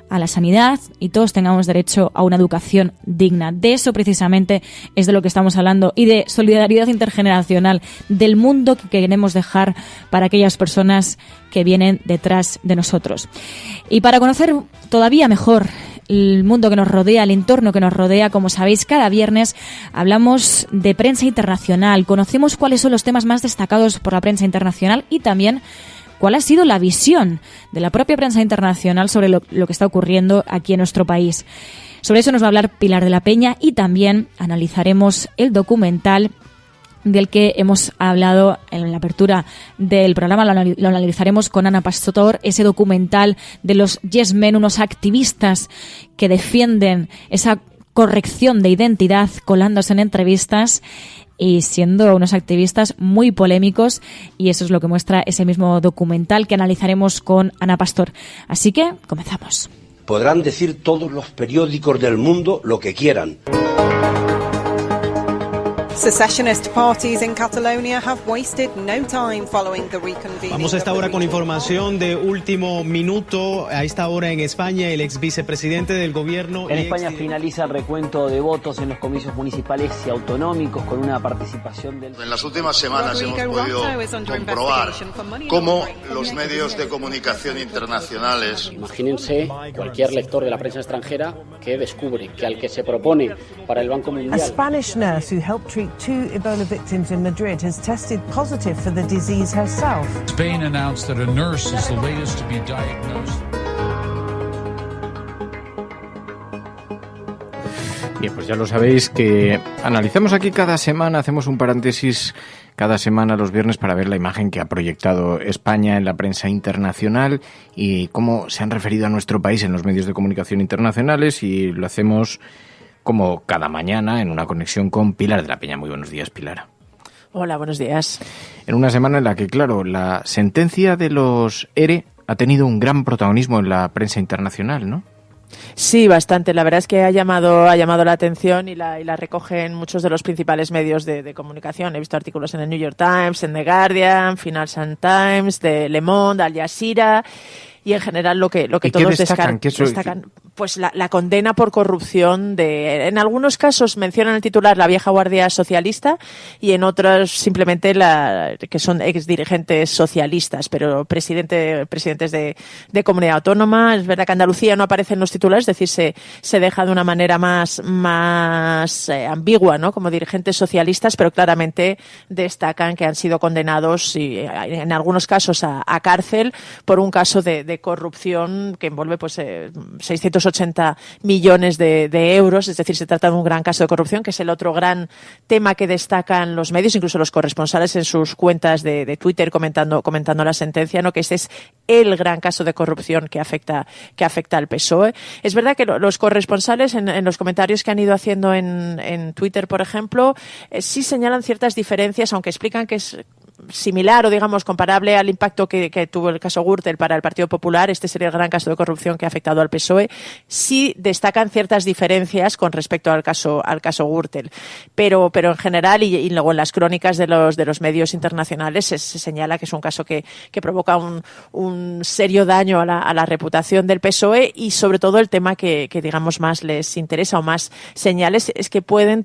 a la sanidad y todos tengamos derecho a una educación digna. De eso precisamente es de lo que estamos hablando, y de solidaridad intergeneracional, del mundo que queremos dejar para aquellas personas que vienen detrás de nosotros. Y para conocer todavía mejor el mundo que nos rodea, el entorno que nos rodea, como sabéis, cada viernes hablamos de prensa internacional, conocemos cuáles son los temas más destacados por la prensa internacional y también cuál ha sido la visión de la propia prensa internacional sobre lo que está ocurriendo aquí en nuestro país. Sobre eso nos va a hablar Pilar de la Peña, y también analizaremos el documental del que hemos hablado en la apertura del programa. Lo analizaremos con Ana Pastor, ese documental de los Yes Men, unos activistas que defienden esa corrección de identidad colándose en entrevistas y siendo unos activistas muy polémicos, y eso es lo que muestra ese mismo documental que analizaremos con Ana Pastor. Así que comenzamos. Podrán decir todos los periódicos del mundo lo que quieran. Secessionist parties in Catalonia have wasted no time following the reconvening. Vamos a esta hora con información de último minuto. A esta hora en España, el ex vicepresidente del gobierno. En España finaliza el recuento de votos en los comicios municipales y autonómicos con una participación del... En las últimas semanas hemos podido comprobar cómo los medios de comunicación internacionales... Imagínense cualquier lector de la prensa extranjera que descubre que al que se propone para el Banco Mundial... A Spanish nurse who helped treat 2 Ebola victims in Madrid has tested positive for the disease herself. Spain announced that a nurse is the latest to be diagnosed. Bien, pues ya lo sabéis que analizamos aquí cada semana, hacemos un paréntesis cada semana los viernes para ver la imagen que ha proyectado España en la prensa internacional y cómo se han referido a nuestro país en los medios de comunicación internacionales, y lo hacemos como cada mañana en una conexión con Pilar de la Peña. Muy buenos días, Pilar. Hola, buenos días. En una semana en la que, claro, la sentencia de los ERE ha tenido un gran protagonismo en la prensa internacional, ¿no? Sí, bastante. La verdad es que ha llamado la atención y la recogen muchos de los principales medios de comunicación. He visto artículos en el New York Times, en The Guardian, Financial Times, de Le Monde, Al Jazeera. Y en general lo que todos destacan, pues la condena por corrupción en algunos casos mencionan el titular la vieja guardia socialista, y en otros simplemente que son ex dirigentes socialistas, pero presidentes de comunidad autónoma. Es verdad que Andalucía no aparece en los titulares, es decir, se deja de una manera más ambigua, ¿no? Como dirigentes socialistas, pero claramente destacan que han sido condenados, y en algunos casos a cárcel por un caso de corrupción que envuelve 680 millones de euros. Es decir, se trata de un gran caso de corrupción, que es el otro gran tema que destacan los medios, incluso los corresponsales en sus cuentas de Twitter comentando la sentencia, ¿no? Que este es el gran caso de corrupción que afecta al PSOE. Es verdad que los corresponsales en los comentarios que han ido haciendo en Twitter, por ejemplo, sí señalan ciertas diferencias, aunque explican que es similar o, digamos, comparable al impacto que tuvo el caso Gürtel para el Partido Popular. Este sería el gran caso de corrupción que ha afectado al PSOE. Sí destacan ciertas diferencias con respecto al caso Gürtel, pero en general y luego en las crónicas de los medios internacionales se señala que es un caso que provoca un serio daño a la reputación del PSOE, y sobre todo el tema que digamos más les interesa o más señales es que puede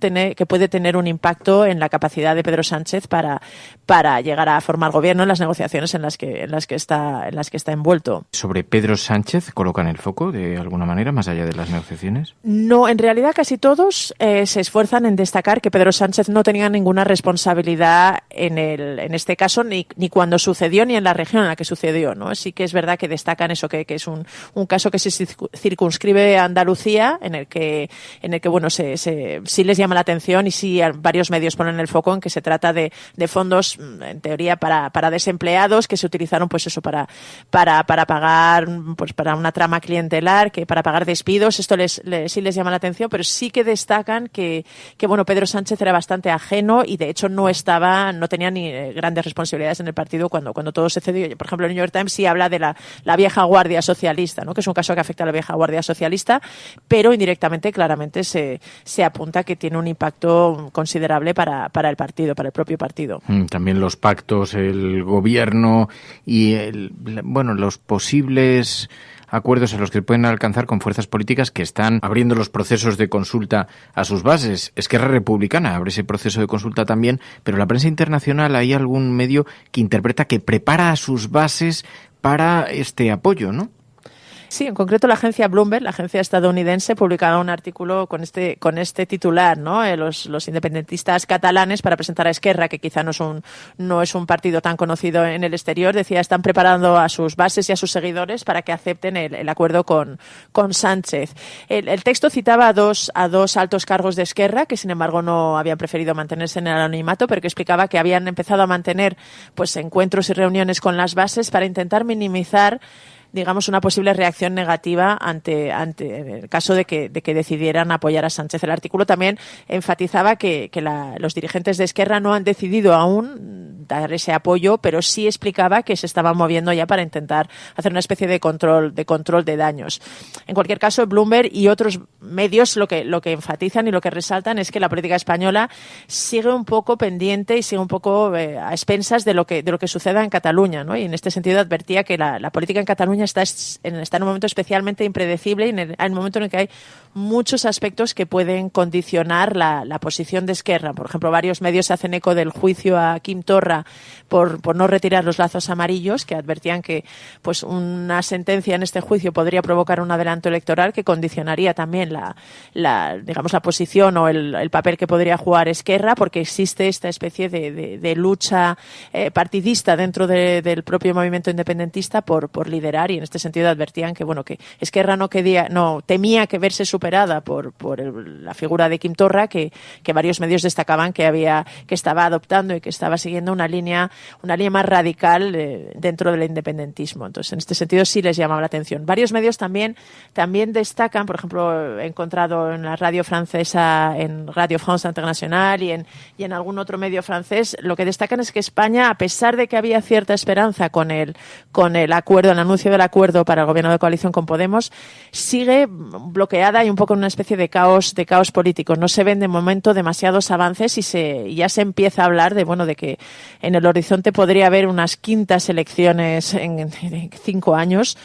tener un impacto en la capacidad de Pedro Sánchez para llegar a formar gobierno en las negociaciones en las que está envuelto. ¿Sobre Pedro Sánchez colocan el foco de alguna manera más allá de las negociaciones? No, en realidad casi todos se esfuerzan en destacar que Pedro Sánchez no tenía ninguna responsabilidad en este caso, ni cuando sucedió ni en la región en la que sucedió, ¿no? Sí que es verdad que destacan eso, que es un caso que se circunscribe a Andalucía, en el que bueno, sí les llama la atención, y sí varios medios ponen el foco en que se trata de fondos en teoría para desempleados que se utilizaron pues eso para pagar pues para una trama clientelar, que para pagar despidos. Esto sí les llama la atención, pero sí que destacan que bueno, Pedro Sánchez era bastante ajeno y de hecho no tenía ni grandes responsabilidades en el partido cuando todo se cedió. Por ejemplo, el New York Times sí habla de la vieja guardia socialista, ¿no? Que es un caso que afecta a la vieja guardia socialista, pero indirectamente claramente se apunta que tiene un impacto considerable para el partido, para el propio partido. También los pactos, el gobierno y los posibles acuerdos a los que pueden alcanzar con fuerzas políticas que están abriendo los procesos de consulta a sus bases. Esquerra Republicana abre ese proceso de consulta también, pero la prensa internacional hay algún medio que interpreta que prepara a sus bases para este apoyo, ¿no? Sí, en concreto la agencia Bloomberg, la agencia estadounidense, publicaba un artículo con este titular, ¿no? Los independentistas catalanes, para presentar a Esquerra, que quizá no es un partido tan conocido en el exterior, decía, están preparando a sus bases y a sus seguidores para que acepten el acuerdo con Sánchez. El texto citaba a dos altos cargos de Esquerra, que sin embargo no habían preferido mantenerse en el anonimato, pero que explicaba que habían empezado a mantener pues encuentros y reuniones con las bases para intentar minimizar, digamos, una posible reacción negativa ante el caso de que decidieran apoyar a Sánchez. El artículo también enfatizaba que los dirigentes de Esquerra no han decidido aún dar ese apoyo, pero sí explicaba que se estaban moviendo ya para intentar hacer una especie de control de daños. En cualquier caso, Bloomberg y otros medios lo que enfatizan y lo que resaltan es que la política española sigue un poco pendiente y sigue un poco a expensas de lo que suceda en Cataluña, ¿no? Y en este sentido advertía que la política en Cataluña está en un momento especialmente impredecible y en el momento en el que hay muchos aspectos que pueden condicionar la posición de Esquerra. Por ejemplo, varios medios se hacen eco del juicio a Quim Torra por no retirar los lazos amarillos, que advertían que pues una sentencia en este juicio podría provocar un adelanto electoral que condicionaría también digamos la posición o el papel que podría jugar Esquerra, porque existe esta especie de lucha partidista dentro del propio movimiento independentista por liderar, y en este sentido advertían que bueno, que Esquerra no temía que verse superada por la figura de Quim Torra, que varios medios destacaban que estaba adoptando y que estaba siguiendo una línea más radical dentro del independentismo. Entonces, en este sentido sí les llamaba la atención. Varios medios también destacan, por ejemplo, he encontrado en la radio francesa, en Radio France International y en algún otro medio francés, lo que destacan es que España, a pesar de que había cierta esperanza con el acuerdo, el anuncio del acuerdo para el gobierno de coalición con Podemos, sigue bloqueada y un poco en una especie de caos político. No se ven de momento demasiados avances y ya se empieza a hablar de que en el horizonte podría haber unas quintas elecciones en 5 años.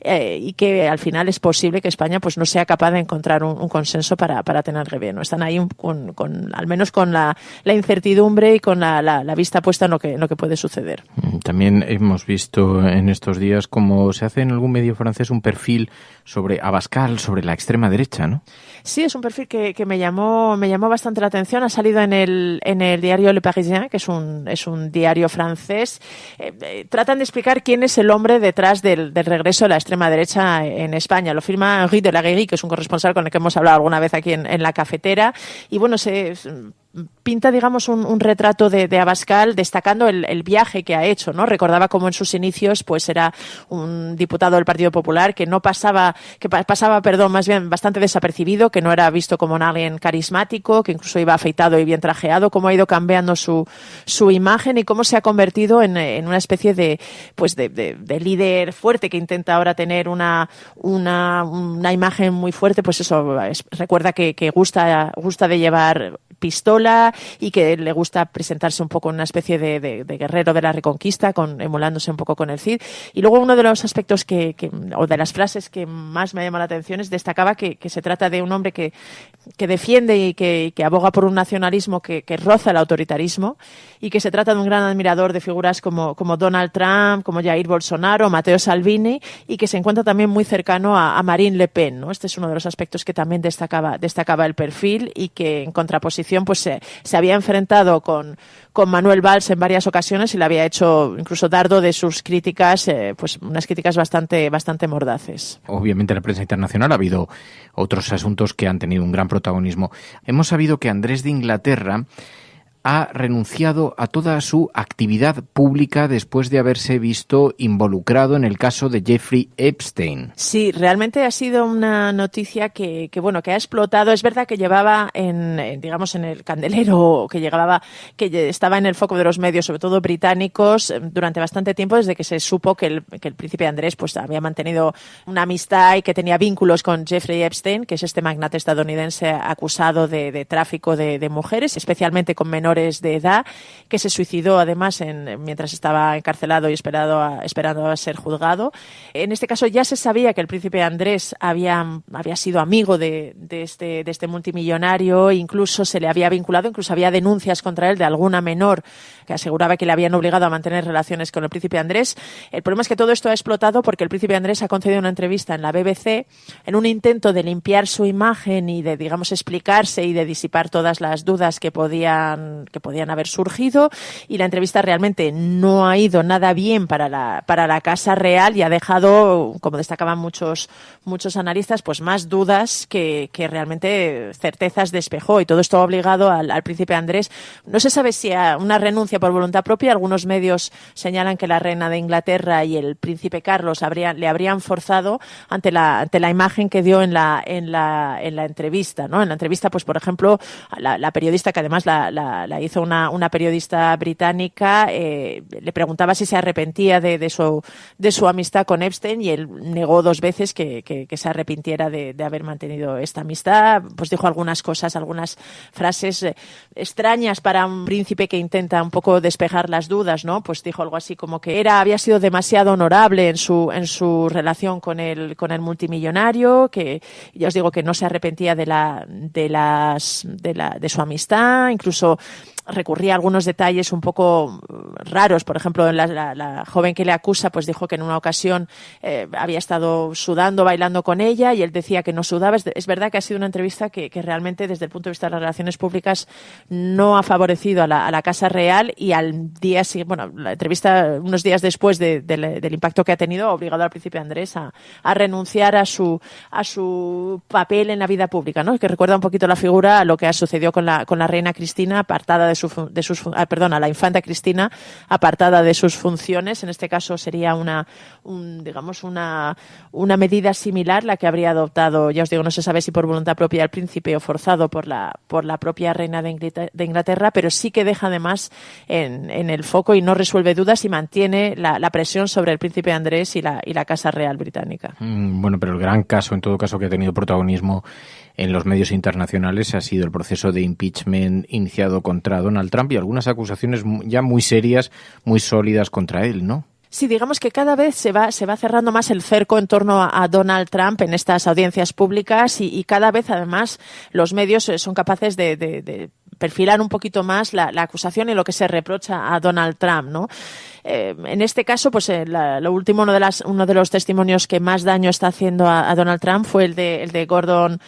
Y que al final es posible que España pues no sea capaz de encontrar un consenso para tener gobierno. Están ahí al menos con la incertidumbre y con la vista puesta en lo que puede suceder. También hemos visto en estos días cómo se hace en algún medio francés un perfil sobre Abascal, sobre la extrema derecha, ¿no? Sí, es un perfil que me llamó bastante la atención. Ha salido en el diario Le Parisien, que es un diario francés. Tratan de explicar quién es el hombre detrás del regreso de la extrema derecha en España. Lo firma Henri de la Guéry, que es un corresponsal con el que hemos hablado alguna vez aquí en la cafetera. Y bueno, se pinta, digamos, un retrato de Abascal destacando el viaje que ha hecho, ¿no? Recordaba cómo en sus inicios pues era un diputado del Partido Popular que pasaba más bien bastante desapercibido, que no era visto como alguien carismático, que incluso iba afeitado y bien trajeado, cómo ha ido cambiando su imagen y cómo se ha convertido en una especie de líder fuerte que intenta ahora tener una imagen muy fuerte. Pues eso, recuerda que gusta de llevar pistola y que le gusta presentarse un poco en una especie de guerrero de la Reconquista, emulándose un poco con el Cid. Y luego uno de los aspectos o de las frases que más me llama la atención es destacaba que se trata de un hombre que defiende y que aboga por un nacionalismo que roza el autoritarismo, y que se trata de un gran admirador de figuras como Donald Trump, como Jair Bolsonaro, Matteo Salvini, y que se encuentra también muy cercano a Marine Le Pen, ¿no? Este es uno de los aspectos que también destacaba el perfil, y que en contraposición pues se había enfrentado con Manuel Valls en varias ocasiones y le había hecho incluso dardo de sus críticas, pues unas críticas bastante mordaces. Obviamente en la prensa internacional ha habido otros asuntos que han tenido un gran protagonismo. Hemos sabido que Andrés de Inglaterra ha renunciado a toda su actividad pública después de haberse visto involucrado en el caso de Jeffrey Epstein. Sí, realmente ha sido una noticia que ha explotado. Es verdad que llevaba en el candelero, que estaba en el foco de los medios, sobre todo británicos, durante bastante tiempo, desde que se supo que el príncipe Andrés pues había mantenido una amistad y que tenía vínculos con Jeffrey Epstein, que es este magnate estadounidense acusado de tráfico de mujeres, especialmente con menores de edad, que se suicidó además mientras estaba encarcelado y esperando a ser juzgado. En este caso ya se sabía que el príncipe Andrés había sido amigo de este multimillonario, incluso se le había vinculado, incluso había denuncias contra él de alguna menor que aseguraba que le habían obligado a mantener relaciones con el príncipe Andrés. El problema es que todo esto ha explotado porque el príncipe Andrés ha concedido una entrevista en la BBC en un intento de limpiar su imagen y de, explicarse y de disipar todas las dudas que podían haber surgido, y la entrevista realmente no ha ido nada bien para la Casa Real y ha dejado, como destacaban muchos analistas, pues más dudas que realmente certezas despejó, y todo esto ha obligado al príncipe Andrés. No se sabe si a una renuncia por voluntad propia. Algunos medios señalan que la reina de Inglaterra y el príncipe Carlos le habrían forzado ante la imagen que dio en la entrevista, ¿no? En la entrevista, pues por ejemplo, la periodista, que además la hizo una periodista británica, le preguntaba si se arrepentía de su amistad con Epstein, y él negó 2 veces que se arrepintiera de haber mantenido esta amistad. Pues dijo algunas frases extrañas para un príncipe que intenta un poco despejar las dudas, ¿no? Pues dijo algo así como que había sido demasiado honorable en su relación con el multimillonario, que ya os digo que no se arrepentía de su amistad, incluso recurría a algunos detalles un poco raros. Por ejemplo, la joven que le acusa pues dijo que en una ocasión había estado sudando, bailando con ella, y él decía que no sudaba. Es verdad que ha sido una entrevista que realmente, desde el punto de vista de las relaciones públicas, no ha favorecido a la Casa Real, y al día siguiente, la entrevista unos días después del impacto que ha tenido, ha obligado al príncipe Andrés a renunciar a su papel en la vida pública, ¿no? Que recuerda un poquito la figura a lo que ha sucedido con la reina Cristina, apartada a la infanta Cristina, apartada de sus funciones. En este caso sería una medida similar la que habría adoptado, ya os digo, no se sabe si por voluntad propia del príncipe o forzado por la propia reina de Inglaterra, pero sí que deja además en el foco y no resuelve dudas, y mantiene la presión sobre el príncipe Andrés y la Casa Real británica. Bueno, pero el gran caso, en todo caso, que ha tenido protagonismo en los medios internacionales ha sido el proceso de impeachment iniciado contra Donald Trump, y algunas acusaciones ya muy serias, muy sólidas contra él, ¿no? Sí, digamos que cada vez se va cerrando más el cerco en torno a Donald Trump en estas audiencias públicas, y cada vez además los medios son capaces de perfilar un poquito más la acusación y lo que se reprocha a Donald Trump, ¿no? En este caso, pues lo último, uno de los testimonios que más daño está haciendo a Donald Trump fue el de Gordon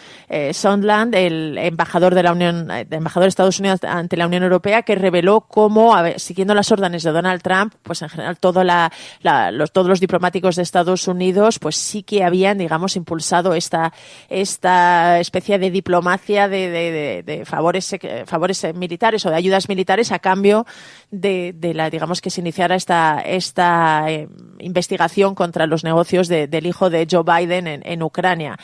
Sondland, el embajador de Estados Unidos ante la Unión Europea, que reveló cómo, siguiendo las órdenes de Donald Trump, pues en general todos los diplomáticos de Estados Unidos, pues sí que habían, impulsado esta especie de diplomacia de favores militares o de ayudas militares a cambio de que se iniciara esta investigación contra los negocios del hijo de Joe Biden en Ucrania.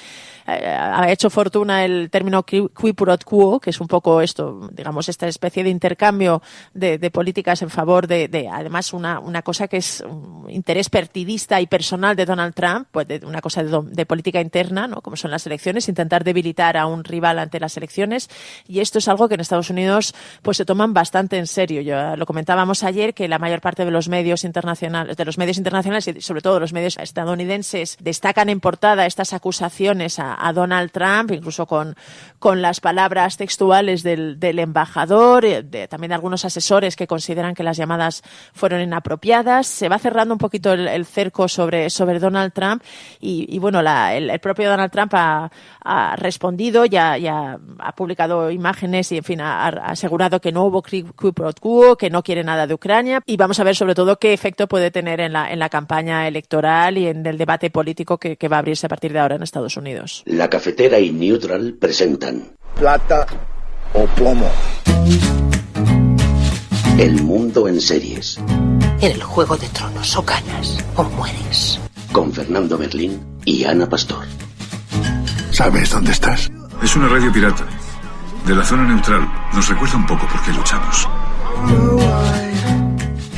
Ha hecho fortuna el término qui pro quo, que es un poco esto, esta especie de intercambio de políticas en favor de además una cosa que es un interés partidista y personal de Donald Trump, pues de una cosa de política interna, ¿no? Como son las elecciones, intentar debilitar a un rival ante las elecciones, y esto es algo que en Estados Unidos pues se toman bastante en serio. Ya lo comentábamos ayer, que la mayor parte de los medios internacionales y sobre todo los medios estadounidenses destacan en portada estas acusaciones a Donald Trump, incluso con las palabras textuales del embajador, también de algunos asesores que consideran que las llamadas fueron inapropiadas. Se va cerrando un poquito el cerco sobre Donald Trump, y bueno, el propio Donald Trump ha respondido, ya ha publicado imágenes y, en fin, ha asegurado que no hubo qui pro quo, que no quiere nada de Ucrania, y vamos a ver sobre todo qué efecto puede tener en la campaña electoral y en el debate político que va a abrirse a partir de ahora en Estados Unidos. La Cafetera y Neutral presentan Plata o Plomo. El mundo en series. En el Juego de Tronos, o ganas o mueres. Con Fernando Berlín y Ana Pastor. ¿Sabes dónde estás? Es una radio pirata. De la zona neutral. Nos recuerda un poco por qué luchamos.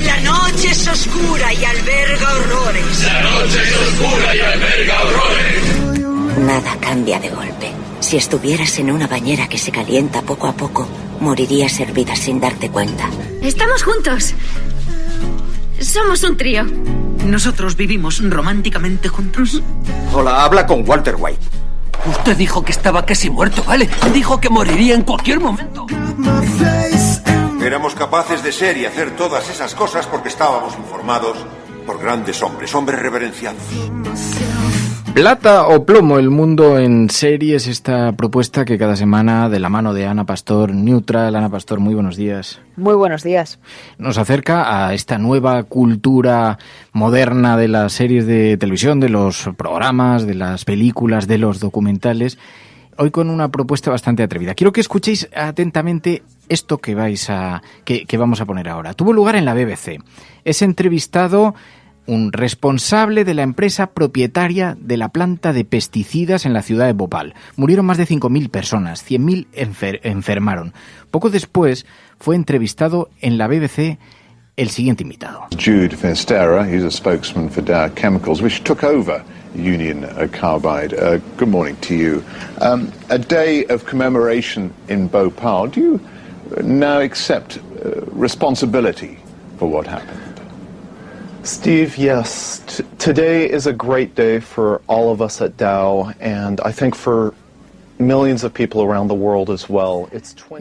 La noche es oscura y alberga horrores. La noche es oscura y alberga horrores. Nada cambia de golpe. Si estuvieras en una bañera que se calienta poco a poco, morirías hervida sin darte cuenta. Estamos juntos. Somos un trío. Nosotros vivimos románticamente juntos. Hola, habla con Walter White. Usted dijo que estaba casi muerto, ¿vale? Dijo que moriría en cualquier momento. Éramos capaces de ser y hacer todas esas cosas porque estábamos informados por grandes hombres, hombres reverenciados. Plata o plomo, el mundo en series, esta propuesta que cada semana de la mano de Ana Pastor, Neutral. Ana Pastor, muy buenos días. Muy buenos días. Nos acerca a esta nueva cultura moderna de las series de televisión, de los programas, de las películas, de los documentales. Hoy con una propuesta bastante atrevida. Quiero que escuchéis atentamente esto que vamos a poner ahora. Tuvo lugar en la BBC. Es entrevistado un responsable de la empresa propietaria de la planta de pesticidas en la ciudad de Bhopal. Murieron más de 5.000 personas, 100.000 enfermaron. Poco después fue entrevistado en la BBC el siguiente invitado. Jude Festera, he's a spokesman for Dow Chemicals, which took over Union Carbide. Good morning to you. A day of commemoration in Bhopal. Do you now accept responsibility for what happened? Steve, yes. Today is a great day for all of us at Dow, and I think for millions of people around the world as well.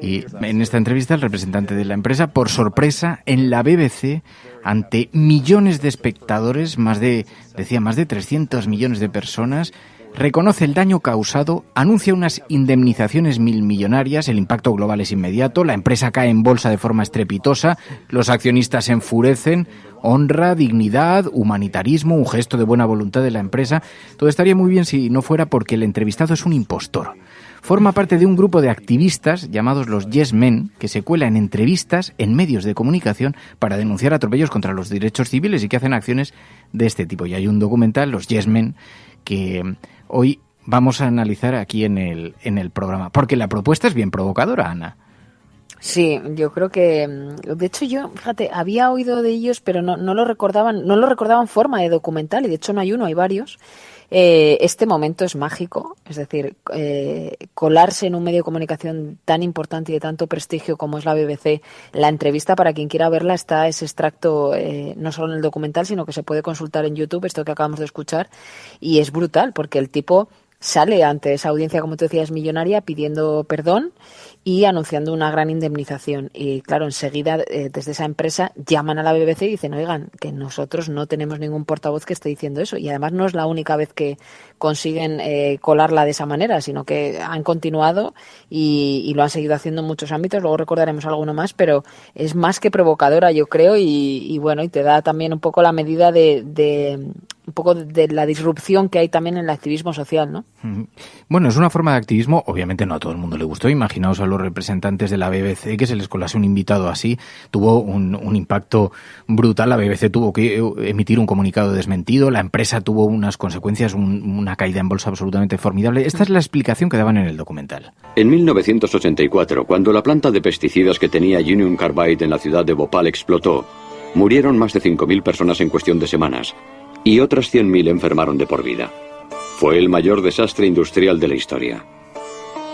Y en esta entrevista el representante de la empresa, por sorpresa, en la BBC, ante millones de espectadores, más de 300 millones de personas, reconoce el daño causado, anuncia unas indemnizaciones millonarias, el impacto global es inmediato, la empresa cae en bolsa de forma estrepitosa, los accionistas se enfurecen, honra, dignidad, humanitarismo, un gesto de buena voluntad de la empresa. Todo estaría muy bien si no fuera porque el entrevistado es un impostor. Forma parte de un grupo de activistas llamados los Yes Men, que se cuela en entrevistas en medios de comunicación para denunciar atropellos contra los derechos civiles y que hacen acciones de este tipo. Y hay un documental, los Yes Men, que hoy vamos a analizar aquí en el programa, porque la propuesta es bien provocadora, Ana. Sí, yo creo que, de hecho yo, fíjate, había oído de ellos, pero no lo recordaban forma de documental, y de hecho no hay uno, hay varios. Este momento es mágico, es decir, colarse en un medio de comunicación tan importante y de tanto prestigio como es la BBC. La entrevista, para quien quiera verla, está ese extracto no solo en el documental, sino que se puede consultar en YouTube, esto que acabamos de escuchar, y es brutal, porque el tipo sale ante esa audiencia, como tú decías, millonaria, pidiendo perdón y anunciando una gran indemnización. Y claro, enseguida desde esa empresa llaman a la BBC y dicen, oigan, que nosotros no tenemos ningún portavoz que esté diciendo eso. Y además no es la única vez que consiguen colarla de esa manera, sino que han continuado y lo han seguido haciendo en muchos ámbitos. Luego recordaremos alguno más, pero es más que provocadora, yo creo, y bueno, y te da también un poco la medida de un poco de la disrupción que hay también en el activismo social, ¿no? Bueno, es una forma de activismo, obviamente no a todo el mundo le gustó. Imaginaos a los representantes de la BBC que se les colase un invitado así. Tuvo un impacto brutal. La BBC tuvo que emitir un comunicado desmentido. La empresa tuvo unas consecuencias, una caída en bolsa absolutamente formidable. Esta es la explicación que daban en el documental. En 1984, cuando la planta de pesticidas que tenía Union Carbide en la ciudad de Bhopal explotó, murieron más de 5.000 personas en cuestión de semanas y otras 100.000 enfermaron de por vida. Fue el mayor desastre industrial de la historia.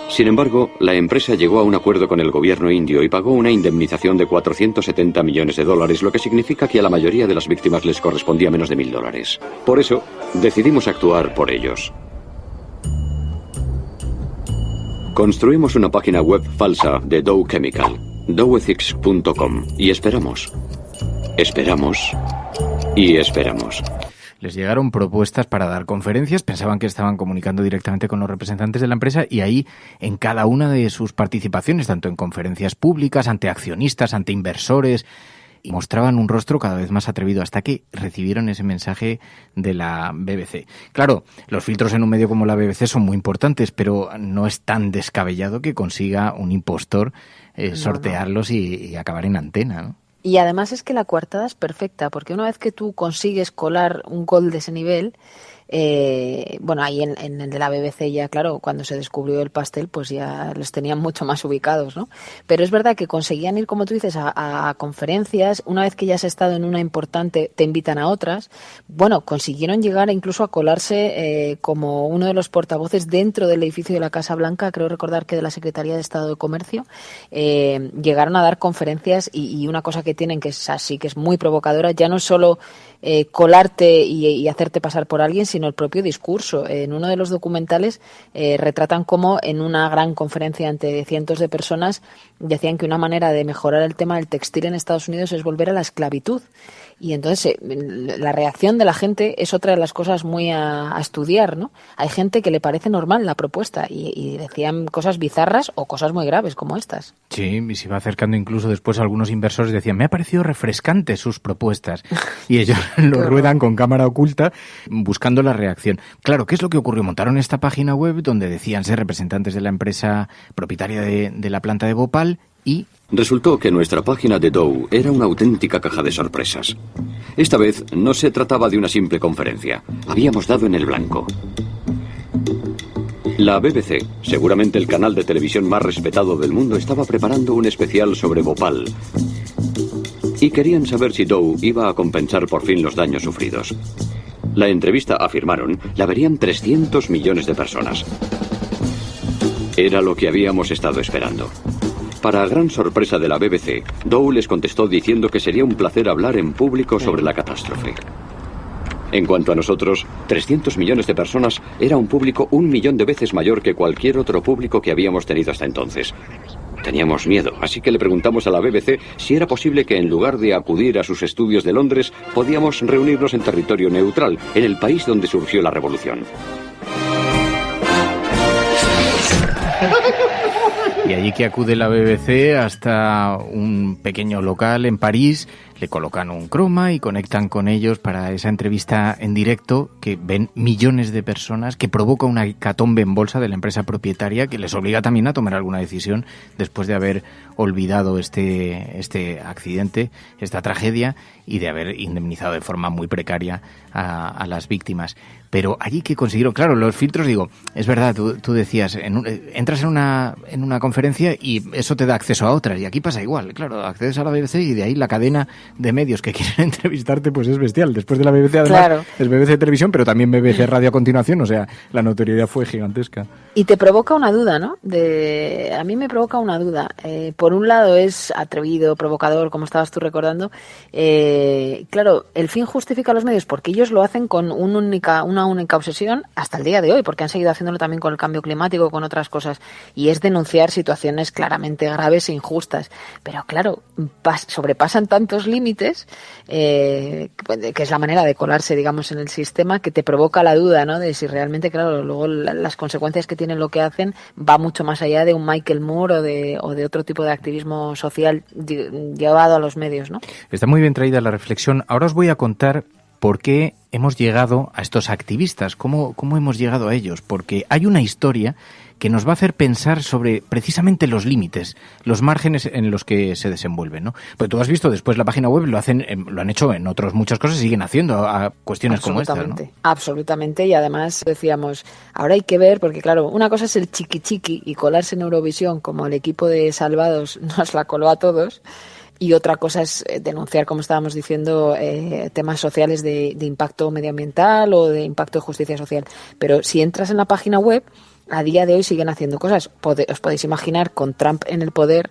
Sin embargo, la empresa llegó a un acuerdo con el gobierno indio y pagó una indemnización de $470 millones, lo que significa que a la mayoría de las víctimas les correspondía menos de $1.000. Por eso, decidimos actuar por ellos. Construimos una página web falsa de Dow Chemical, dowethics.com, y esperamos y esperamos. Les llegaron propuestas para dar conferencias, pensaban que estaban comunicando directamente con los representantes de la empresa y ahí, en cada una de sus participaciones, tanto en conferencias públicas, ante accionistas, ante inversores, mostraban un rostro cada vez más atrevido hasta que recibieron ese mensaje de la BBC. Claro, los filtros en un medio como la BBC son muy importantes, pero no es tan descabellado que consiga un impostor sortearlos y acabar en antena, ¿no? Y además es que la coartada es perfecta, porque una vez que tú consigues colar un gol de ese nivel, bueno, ahí en el de la BBC ya, claro, cuando se descubrió el pastel, pues ya los tenían mucho más ubicados, ¿no? Pero es verdad que conseguían ir, como tú dices, a conferencias. Una vez que ya has estado en una importante, te invitan a otras. Bueno, consiguieron llegar incluso a colarse como uno de los portavoces dentro del edificio de la Casa Blanca, creo recordar que de la Secretaría de Estado de Comercio. Llegaron a dar conferencias y una cosa que tienen que es así, que es muy provocadora, ya no solo colarte y hacerte pasar por alguien, sino el propio discurso. En uno de los documentales retratan cómo en una gran conferencia ante cientos de personas decían que una manera de mejorar el tema del textil en Estados Unidos es volver a la esclavitud. Y entonces la reacción de la gente es otra de las cosas muy a estudiar, ¿no? Hay gente que le parece normal la propuesta y decían cosas bizarras o cosas muy graves como estas. Sí, y se va acercando incluso después algunos inversores decían, me ha parecido refrescante sus propuestas. Y ellos lo ruedan con cámara oculta buscando la reacción. Claro, ¿qué es lo que ocurrió? Montaron esta página web donde decían ser representantes de la empresa propietaria de la planta de Bhopal y... Resultó que nuestra página de Dow era una auténtica caja de sorpresas. Esta vez no se trataba de una simple conferencia. Habíamos dado en el blanco. La BBC, seguramente el canal de televisión más respetado del mundo, estaba preparando un especial sobre Bhopal. Y querían saber si Dow iba a compensar por fin los daños sufridos. La entrevista, afirmaron, la verían 300 millones de personas. Era lo que habíamos estado esperando. Para gran sorpresa de la BBC, Dow les contestó diciendo que sería un placer hablar en público sobre la catástrofe. En cuanto a nosotros, 300 millones de personas era un público 1 millón de veces mayor que cualquier otro público que habíamos tenido hasta entonces. Teníamos miedo, así que le preguntamos a la BBC si era posible que en lugar de acudir a sus estudios de Londres, podíamos reunirnos en territorio neutral, en el país donde surgió la revolución. Y allí que acude la BBC hasta un pequeño local en París, le colocan un croma y conectan con ellos para esa entrevista en directo que ven millones de personas, que provoca una hecatombe en bolsa de la empresa propietaria que les obliga también a tomar alguna decisión después de haber olvidado este accidente, esta tragedia, y de haber indemnizado de forma muy precaria a las víctimas. Pero allí que consiguieron, claro, los filtros, digo, es verdad, tú decías, entras en una conferencia y eso te da acceso a otras, y aquí pasa igual, claro, accedes a la BBC y de ahí la cadena de medios que quieren entrevistarte pues es bestial. Después de la BBC además claro. Es BBC Televisión, pero también BBC Radio a continuación, o sea, la notoriedad fue gigantesca. Y te provoca una duda, ¿no? A mí me provoca una duda. Por un lado es atrevido, provocador, como estabas tú recordando. Claro, el fin justifica los medios porque ellos lo hacen con una única obsesión hasta el día de hoy, porque han seguido haciéndolo también con el cambio climático, con otras cosas, y es denunciar situaciones claramente graves e injustas. Pero claro, sobrepasan tantos límites, que es la manera de colarse, digamos, en el sistema, que te provoca la duda, ¿no? De si realmente, claro, luego las consecuencias que tienen lo que hacen va mucho más allá de un Michael Moore o de otro tipo de activismo social llevado a los medios, ¿no? Está muy bien traída la reflexión. Ahora os voy a contar por qué hemos llegado a estos activistas, cómo hemos llegado a ellos, porque hay una historia que nos va a hacer pensar sobre precisamente los límites, los márgenes en los que se desenvuelven, ¿no? Pues tú has visto después la página web, lo han hecho en otras muchas cosas, siguen haciendo a cuestiones como esta, ¿no? Absolutamente, y además decíamos, ahora hay que ver, porque claro, una cosa es el chiqui y colarse en Eurovisión, como el equipo de Salvados nos la coló a todos, y otra cosa es denunciar, como estábamos diciendo, temas sociales de impacto medioambiental o de impacto de justicia social. Pero si entras en la página web, a día de hoy siguen haciendo cosas. Os podéis imaginar con Trump en el poder,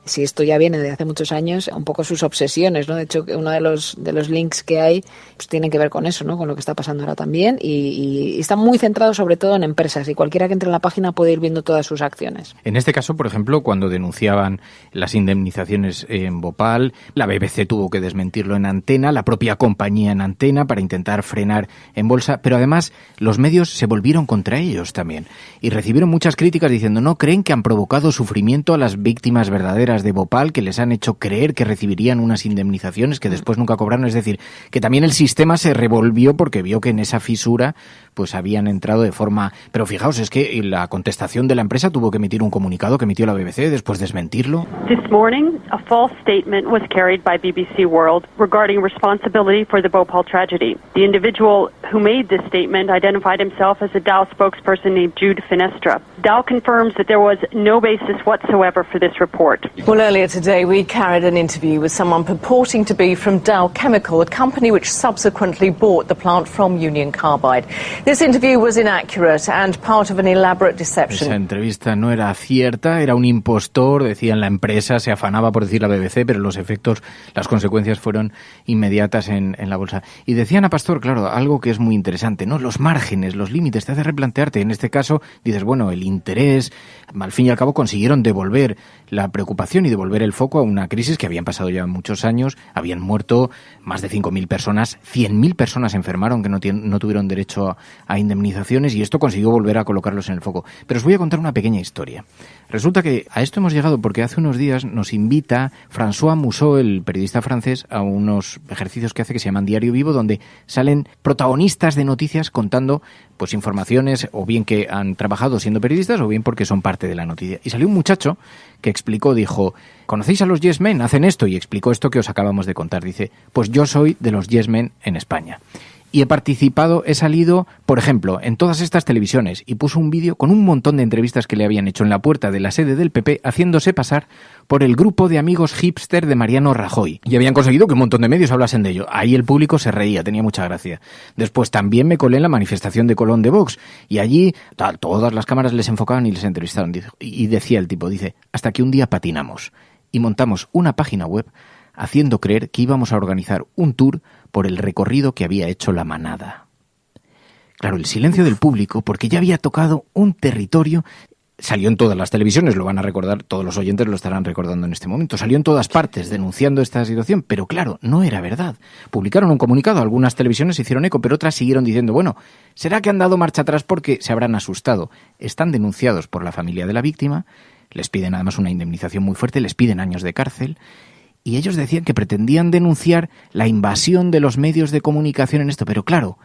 si esto ya viene de hace muchos años, un poco sus obsesiones, ¿no? De hecho, uno de los links que hay pues tienen que ver con eso, ¿no? Con lo que está pasando ahora también, y está muy centrado sobre todo en empresas, y cualquiera que entre en la página puede ir viendo todas sus acciones. En este caso, por ejemplo, cuando denunciaban las indemnizaciones en Bhopal, la BBC tuvo que desmentirlo en antena, la propia compañía en antena, para intentar frenar en bolsa, pero además los medios se volvieron contra ellos también, y recibieron muchas críticas diciendo, no creen que han provocado sufrimiento a las víctimas verdaderas financieras de Bhopal que les han hecho creer que recibirían unas indemnizaciones que después nunca cobraron. Es decir, que también el sistema se revolvió porque vio que en esa fisura pues habían entrado de forma... Pero fijaos, es que la contestación de la empresa tuvo que emitir un comunicado que emitió la BBC después de desmentirlo. This morning, a false statement was carried by BBC World regarding responsibility for the Bhopal tragedy. The individual who made this statement identified himself as a Dow spokesperson named Jude Finestra. Dow confirms that there was no basis whatsoever for this report. Well, earlier today we carried an interview with someone purporting to be from Dow Chemical, a company which subsequently bought the plant from Union Carbide. This interview was inaccurate and part of an elaborate deception. Esa entrevista no era cierta, era un impostor, decían la empresa, se afanaba por decir la BBC, pero los efectos, las consecuencias fueron inmediatas en la bolsa. Y decían a Pastor, claro, algo que es muy interesante, ¿no? Los márgenes, los límites, te hace replantearte. En este caso dices, bueno, el interés, al fin y al cabo consiguieron devolver la preocupación y devolver el foco a una crisis que habían pasado ya muchos años, habían muerto más de 5.000 personas, 100.000 personas enfermaron que no tuvieron derecho a indemnizaciones, y esto consiguió volver a colocarlos en el foco. Pero os voy a contar una pequeña historia. Resulta que a esto hemos llegado porque hace unos días nos invita François Mousseau, el periodista francés, a unos ejercicios que hace que se llaman Diario Vivo, donde salen protagonistas de noticias contando pues informaciones, o bien que han trabajado siendo periodistas, o bien porque son parte de la noticia. Y salió un muchacho que explicó, dijo, ¿conocéis a los Yes Men? Hacen esto, y explicó esto que os acabamos de contar. Dice, pues yo soy de los Yes Men en España. Y he participado, he salido, por ejemplo, en todas estas televisiones, y puso un vídeo con un montón de entrevistas que le habían hecho en la puerta de la sede del PP, haciéndose pasar por el grupo de amigos hipster de Mariano Rajoy. Y habían conseguido que un montón de medios hablasen de ello. Ahí el público se reía, tenía mucha gracia. Después también me colé en la manifestación de Colón de Vox, y allí todas las cámaras les enfocaban y les entrevistaron. Y decía el tipo, dice, hasta que un día patinamos y montamos una página web haciendo creer que íbamos a organizar un tour por el recorrido que había hecho la manada. Claro, el silencio del público, porque ya había tocado un territorio, salió en todas las televisiones, lo van a recordar, todos los oyentes lo estarán recordando en este momento, salió en todas partes denunciando esta situación, pero claro, no era verdad. Publicaron un comunicado, algunas televisiones hicieron eco, pero otras siguieron diciendo, bueno, ¿será que han dado marcha atrás porque se habrán asustado? Están denunciados por la familia de la víctima, les piden además una indemnización muy fuerte, les piden años de cárcel. Y ellos decían que pretendían denunciar la invasión de los medios de comunicación en esto. Pero claro,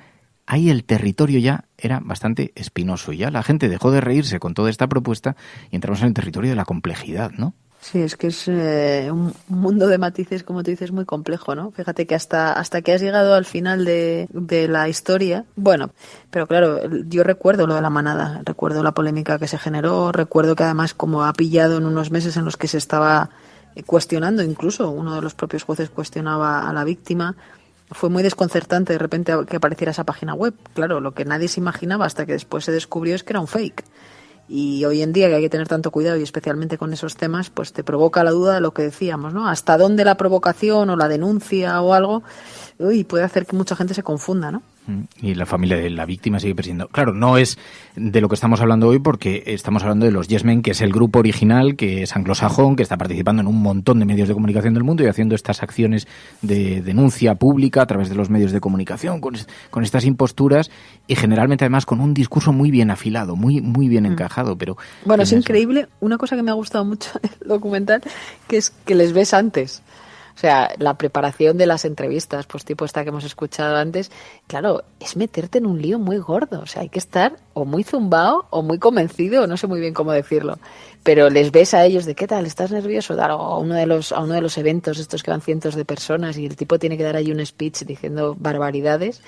ahí el territorio ya era bastante espinoso. Y ya la gente dejó de reírse con toda esta propuesta y entramos en el territorio de la complejidad, ¿no? Sí, es que es un mundo de matices, como tú dices, muy complejo, ¿no? Fíjate que hasta que has llegado al final de la historia, bueno, pero claro, yo recuerdo lo de la manada, recuerdo la polémica que se generó, recuerdo que además como ha pillado en unos meses en los que se estaba cuestionando, incluso uno de los propios jueces cuestionaba a la víctima. Fue muy desconcertante de repente que apareciera esa página web. Claro, lo que nadie se imaginaba hasta que después se descubrió es que era un fake. Y hoy en día, que hay que tener tanto cuidado, y especialmente con esos temas, pues te provoca la duda de lo que decíamos, ¿no? Hasta dónde la provocación o la denuncia o algo puede hacer que mucha gente se confunda, ¿no? Y la familia de la víctima sigue persiguiendo. Claro, no es de lo que estamos hablando hoy, porque estamos hablando de los Yes Men, que es el grupo original, que es anglosajón, que está participando en un montón de medios de comunicación del mundo y haciendo estas acciones de denuncia pública a través de los medios de comunicación, con estas imposturas, y generalmente además con un discurso muy bien afilado, muy bien encajado. Pero bueno, es increíble. Una cosa que me ha gustado mucho del documental, que es que les ves antes. O sea, la preparación de las entrevistas, pues tipo esta que hemos escuchado antes, claro, es meterte en un lío muy gordo. O sea, hay que estar o muy zumbado o muy convencido, no sé muy bien cómo decirlo. Pero les ves a ellos de ¿qué tal? ¿Estás nervioso? O a uno de los eventos estos que van cientos de personas y el tipo tiene que dar ahí un speech diciendo barbaridades.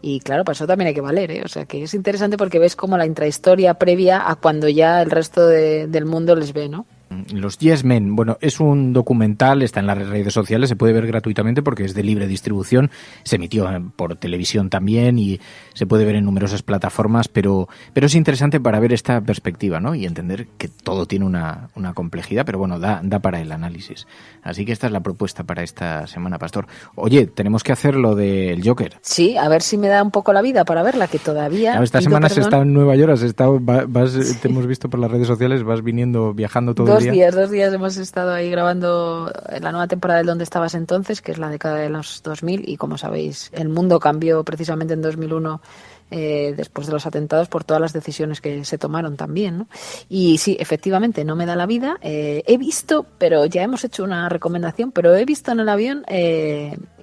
Y claro, para eso también hay que valer, ¿eh? O sea, que es interesante porque ves como la intrahistoria previa a cuando ya el resto del mundo les ve, ¿no? Los Yes Men, bueno, es un documental, está en las redes sociales, se puede ver gratuitamente porque es de libre distribución, se emitió por televisión también y se puede ver en numerosas plataformas, pero es interesante para ver esta perspectiva, ¿no? Y entender que todo tiene una complejidad, pero bueno, da para el análisis. Así que esta es la propuesta para esta semana, Pastor. Oye, tenemos que hacer lo del Joker. Sí, a ver si me da un poco la vida para verla, que todavía... Esta semana has estado en Nueva York, te hemos visto por las redes sociales, vas viajando todo el día. 2 días hemos estado ahí grabando la nueva temporada de Donde estabas entonces, que es la década de los 2000, y como sabéis, el mundo cambió precisamente en 2001 después de los atentados, por todas las decisiones que se tomaron también, ¿no? Y sí, efectivamente, no me da la vida. He visto, pero ya hemos hecho una recomendación, pero he visto en el avión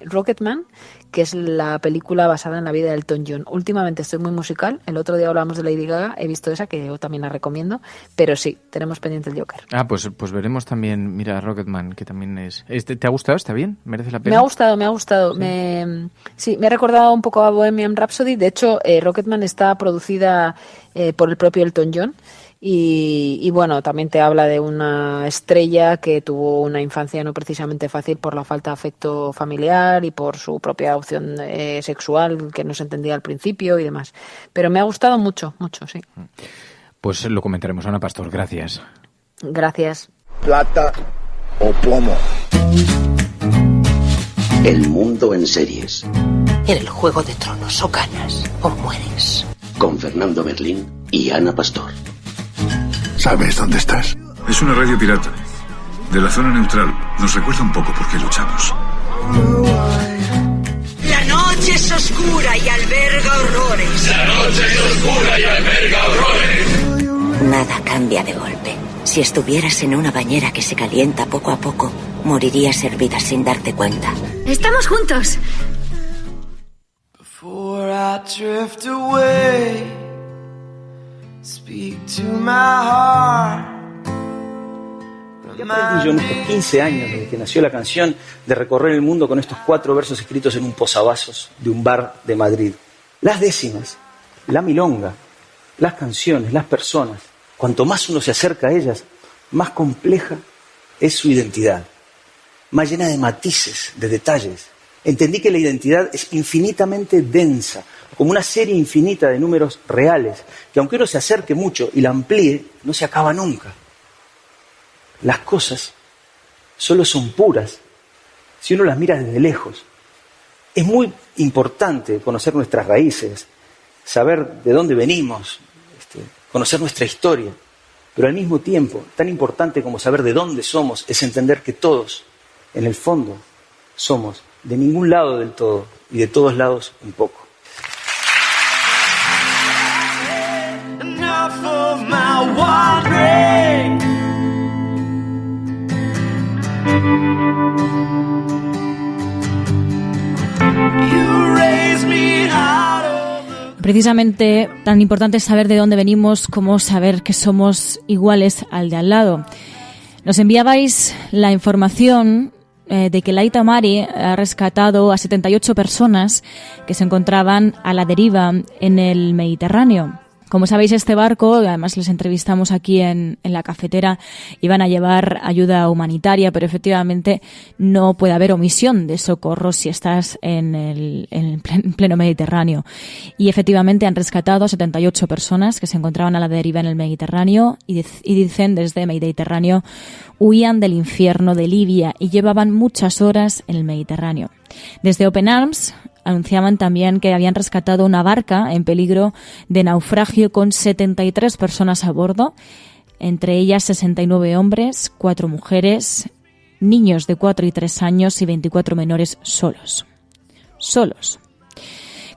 Rocketman, que es la película basada en la vida de Elton John. Últimamente estoy muy musical. El otro día hablábamos de Lady Gaga, he visto esa, que yo también la recomiendo, pero sí, tenemos pendiente el Joker. Pues veremos también, mira, Rocketman, que también es... ¿Te ha gustado? ¿Está bien? ¿Merece la pena? Me ha gustado. Sí. Me ha recordado un poco a Bohemian Rhapsody. De hecho, Rocketman está producida por el propio Elton John. Y bueno, también te habla de una estrella que tuvo una infancia no precisamente fácil por la falta de afecto familiar y por su propia opción sexual que no se entendía al principio y demás. Pero me ha gustado mucho, sí. Pues lo comentaremos. Ana Pastor, gracias. Gracias. Plata o plomo. El mundo en series. En el Juego de Tronos o ganas o mueres. Con Fernando Berlín y Ana Pastor. ¿Sabes dónde estás? Es una radio pirata. De la zona neutral. Nos recuerda un poco por qué luchamos. La noche es oscura y alberga horrores. La noche es oscura y alberga horrores. Nada cambia de golpe. Si estuvieras en una bañera que se calienta poco a poco, morirías hervida sin darte cuenta. ¡Estamos juntos! Before I drift away, speak to my heart. ¿Qué aprendí yo en estos 15 años desde que nació la canción de recorrer el mundo con estos 4 versos escritos en un posavasos de un bar de Madrid? Las décimas, la milonga, las canciones, las personas. Cuanto más uno se acerca a ellas, más compleja es su identidad, más llena de matices, de detalles. Entendí que la identidad es infinitamente densa, como una serie infinita de números reales, que aunque uno se acerque mucho y la amplíe, no se acaba nunca. Las cosas solo son puras si uno las mira desde lejos. Es muy importante conocer nuestras raíces, saber de dónde venimos, conocer nuestra historia, pero al mismo tiempo, tan importante como saber de dónde somos, es entender que todos, en el fondo, somos de ningún lado del todo y de todos lados un poco. Precisamente tan importante es saber de dónde venimos como saber que somos iguales al de al lado. Nos enviabais la información de que la Aita Mari ha rescatado a 78 personas que se encontraban a la deriva en el Mediterráneo. Como sabéis, este barco, además les entrevistamos aquí en la cafetera, iban a llevar ayuda humanitaria, pero efectivamente no puede haber omisión de socorro si estás en pleno Mediterráneo. Y efectivamente han rescatado a 78 personas que se encontraban a la deriva en el Mediterráneo y dicen desde Mediterráneo huían del infierno de Libia y llevaban muchas horas en el Mediterráneo. Desde Open Arms anunciaban también que habían rescatado una barca en peligro de naufragio con 73 personas a bordo, entre ellas 69 hombres, 4 mujeres, niños de 4 y 3 años y 24 menores solos.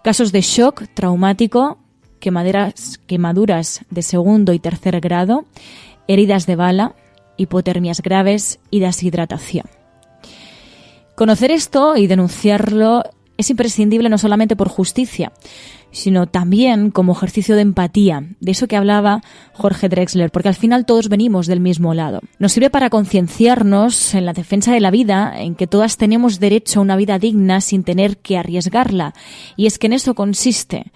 Casos de shock traumático, quemaduras de segundo y tercer grado, heridas de bala, hipotermias graves y deshidratación. Conocer esto y denunciarlo es imprescindible no solamente por justicia, sino también como ejercicio de empatía, de eso que hablaba Jorge Drexler, porque al final todos venimos del mismo lado. Nos sirve para concienciarnos en la defensa de la vida, en que todas tenemos derecho a una vida digna sin tener que arriesgarla, y es que en eso consiste,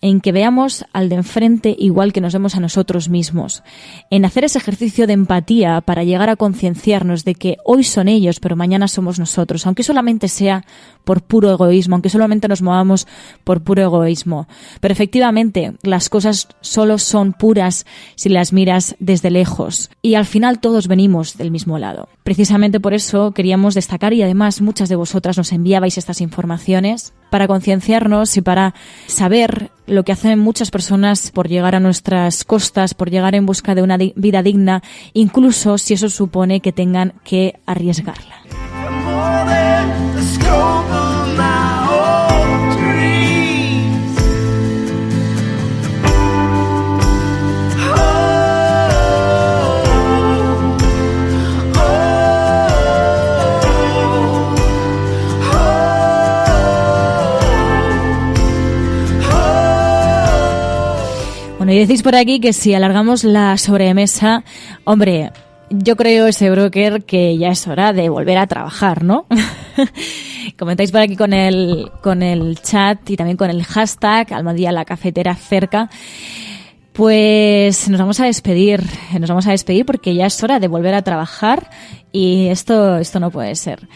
en que veamos al de enfrente igual que nos vemos a nosotros mismos, en hacer ese ejercicio de empatía para llegar a concienciarnos de que hoy son ellos, pero mañana somos nosotros, aunque solamente sea por puro egoísmo, aunque solamente nos movamos por puro egoísmo. Pero efectivamente, las cosas solo son puras si las miras desde lejos, y al final todos venimos del mismo lado. Precisamente por eso queríamos destacar, y además muchas de vosotras nos enviabais estas informaciones, para concienciarnos y para saber lo que hacen muchas personas por llegar a nuestras costas, por llegar en busca de una vida digna, incluso si eso supone que tengan que arriesgarla. Me decís por aquí que si alargamos la sobremesa, hombre, yo creo, ese broker, que ya es hora de volver a trabajar, ¿no? Comentáis por aquí con el chat y también con el hashtag Almadía la cafetera cerca. Pues nos vamos a despedir porque ya es hora de volver a trabajar y esto no puede ser.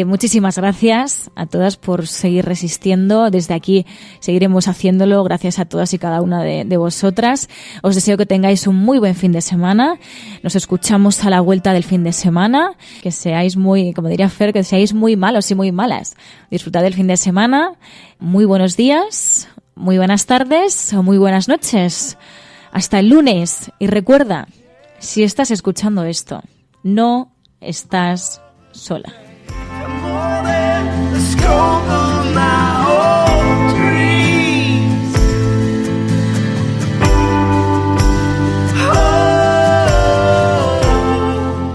Muchísimas gracias a todas por seguir resistiendo. Desde aquí seguiremos haciéndolo gracias a todas y cada una de vosotras. Os deseo que tengáis un muy buen fin de semana. Nos escuchamos a la vuelta del fin de semana. Que seáis muy, como diría Fer, que seáis muy malos y muy malas. Disfrutad del fin de semana. Muy buenos días, muy buenas tardes o muy buenas noches. Hasta el lunes. Y recuerda, si estás escuchando esto, no estás sola.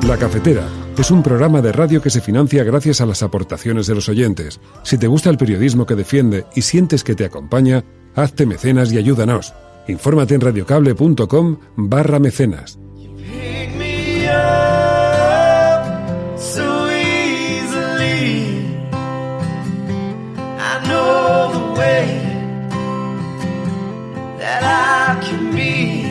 La Cafetera es un programa de radio que se financia gracias a las aportaciones de los oyentes. Si te gusta el periodismo que defiende y sientes que te acompaña, hazte mecenas y ayúdanos. Infórmate en radiocable.com/mecenas. That I can be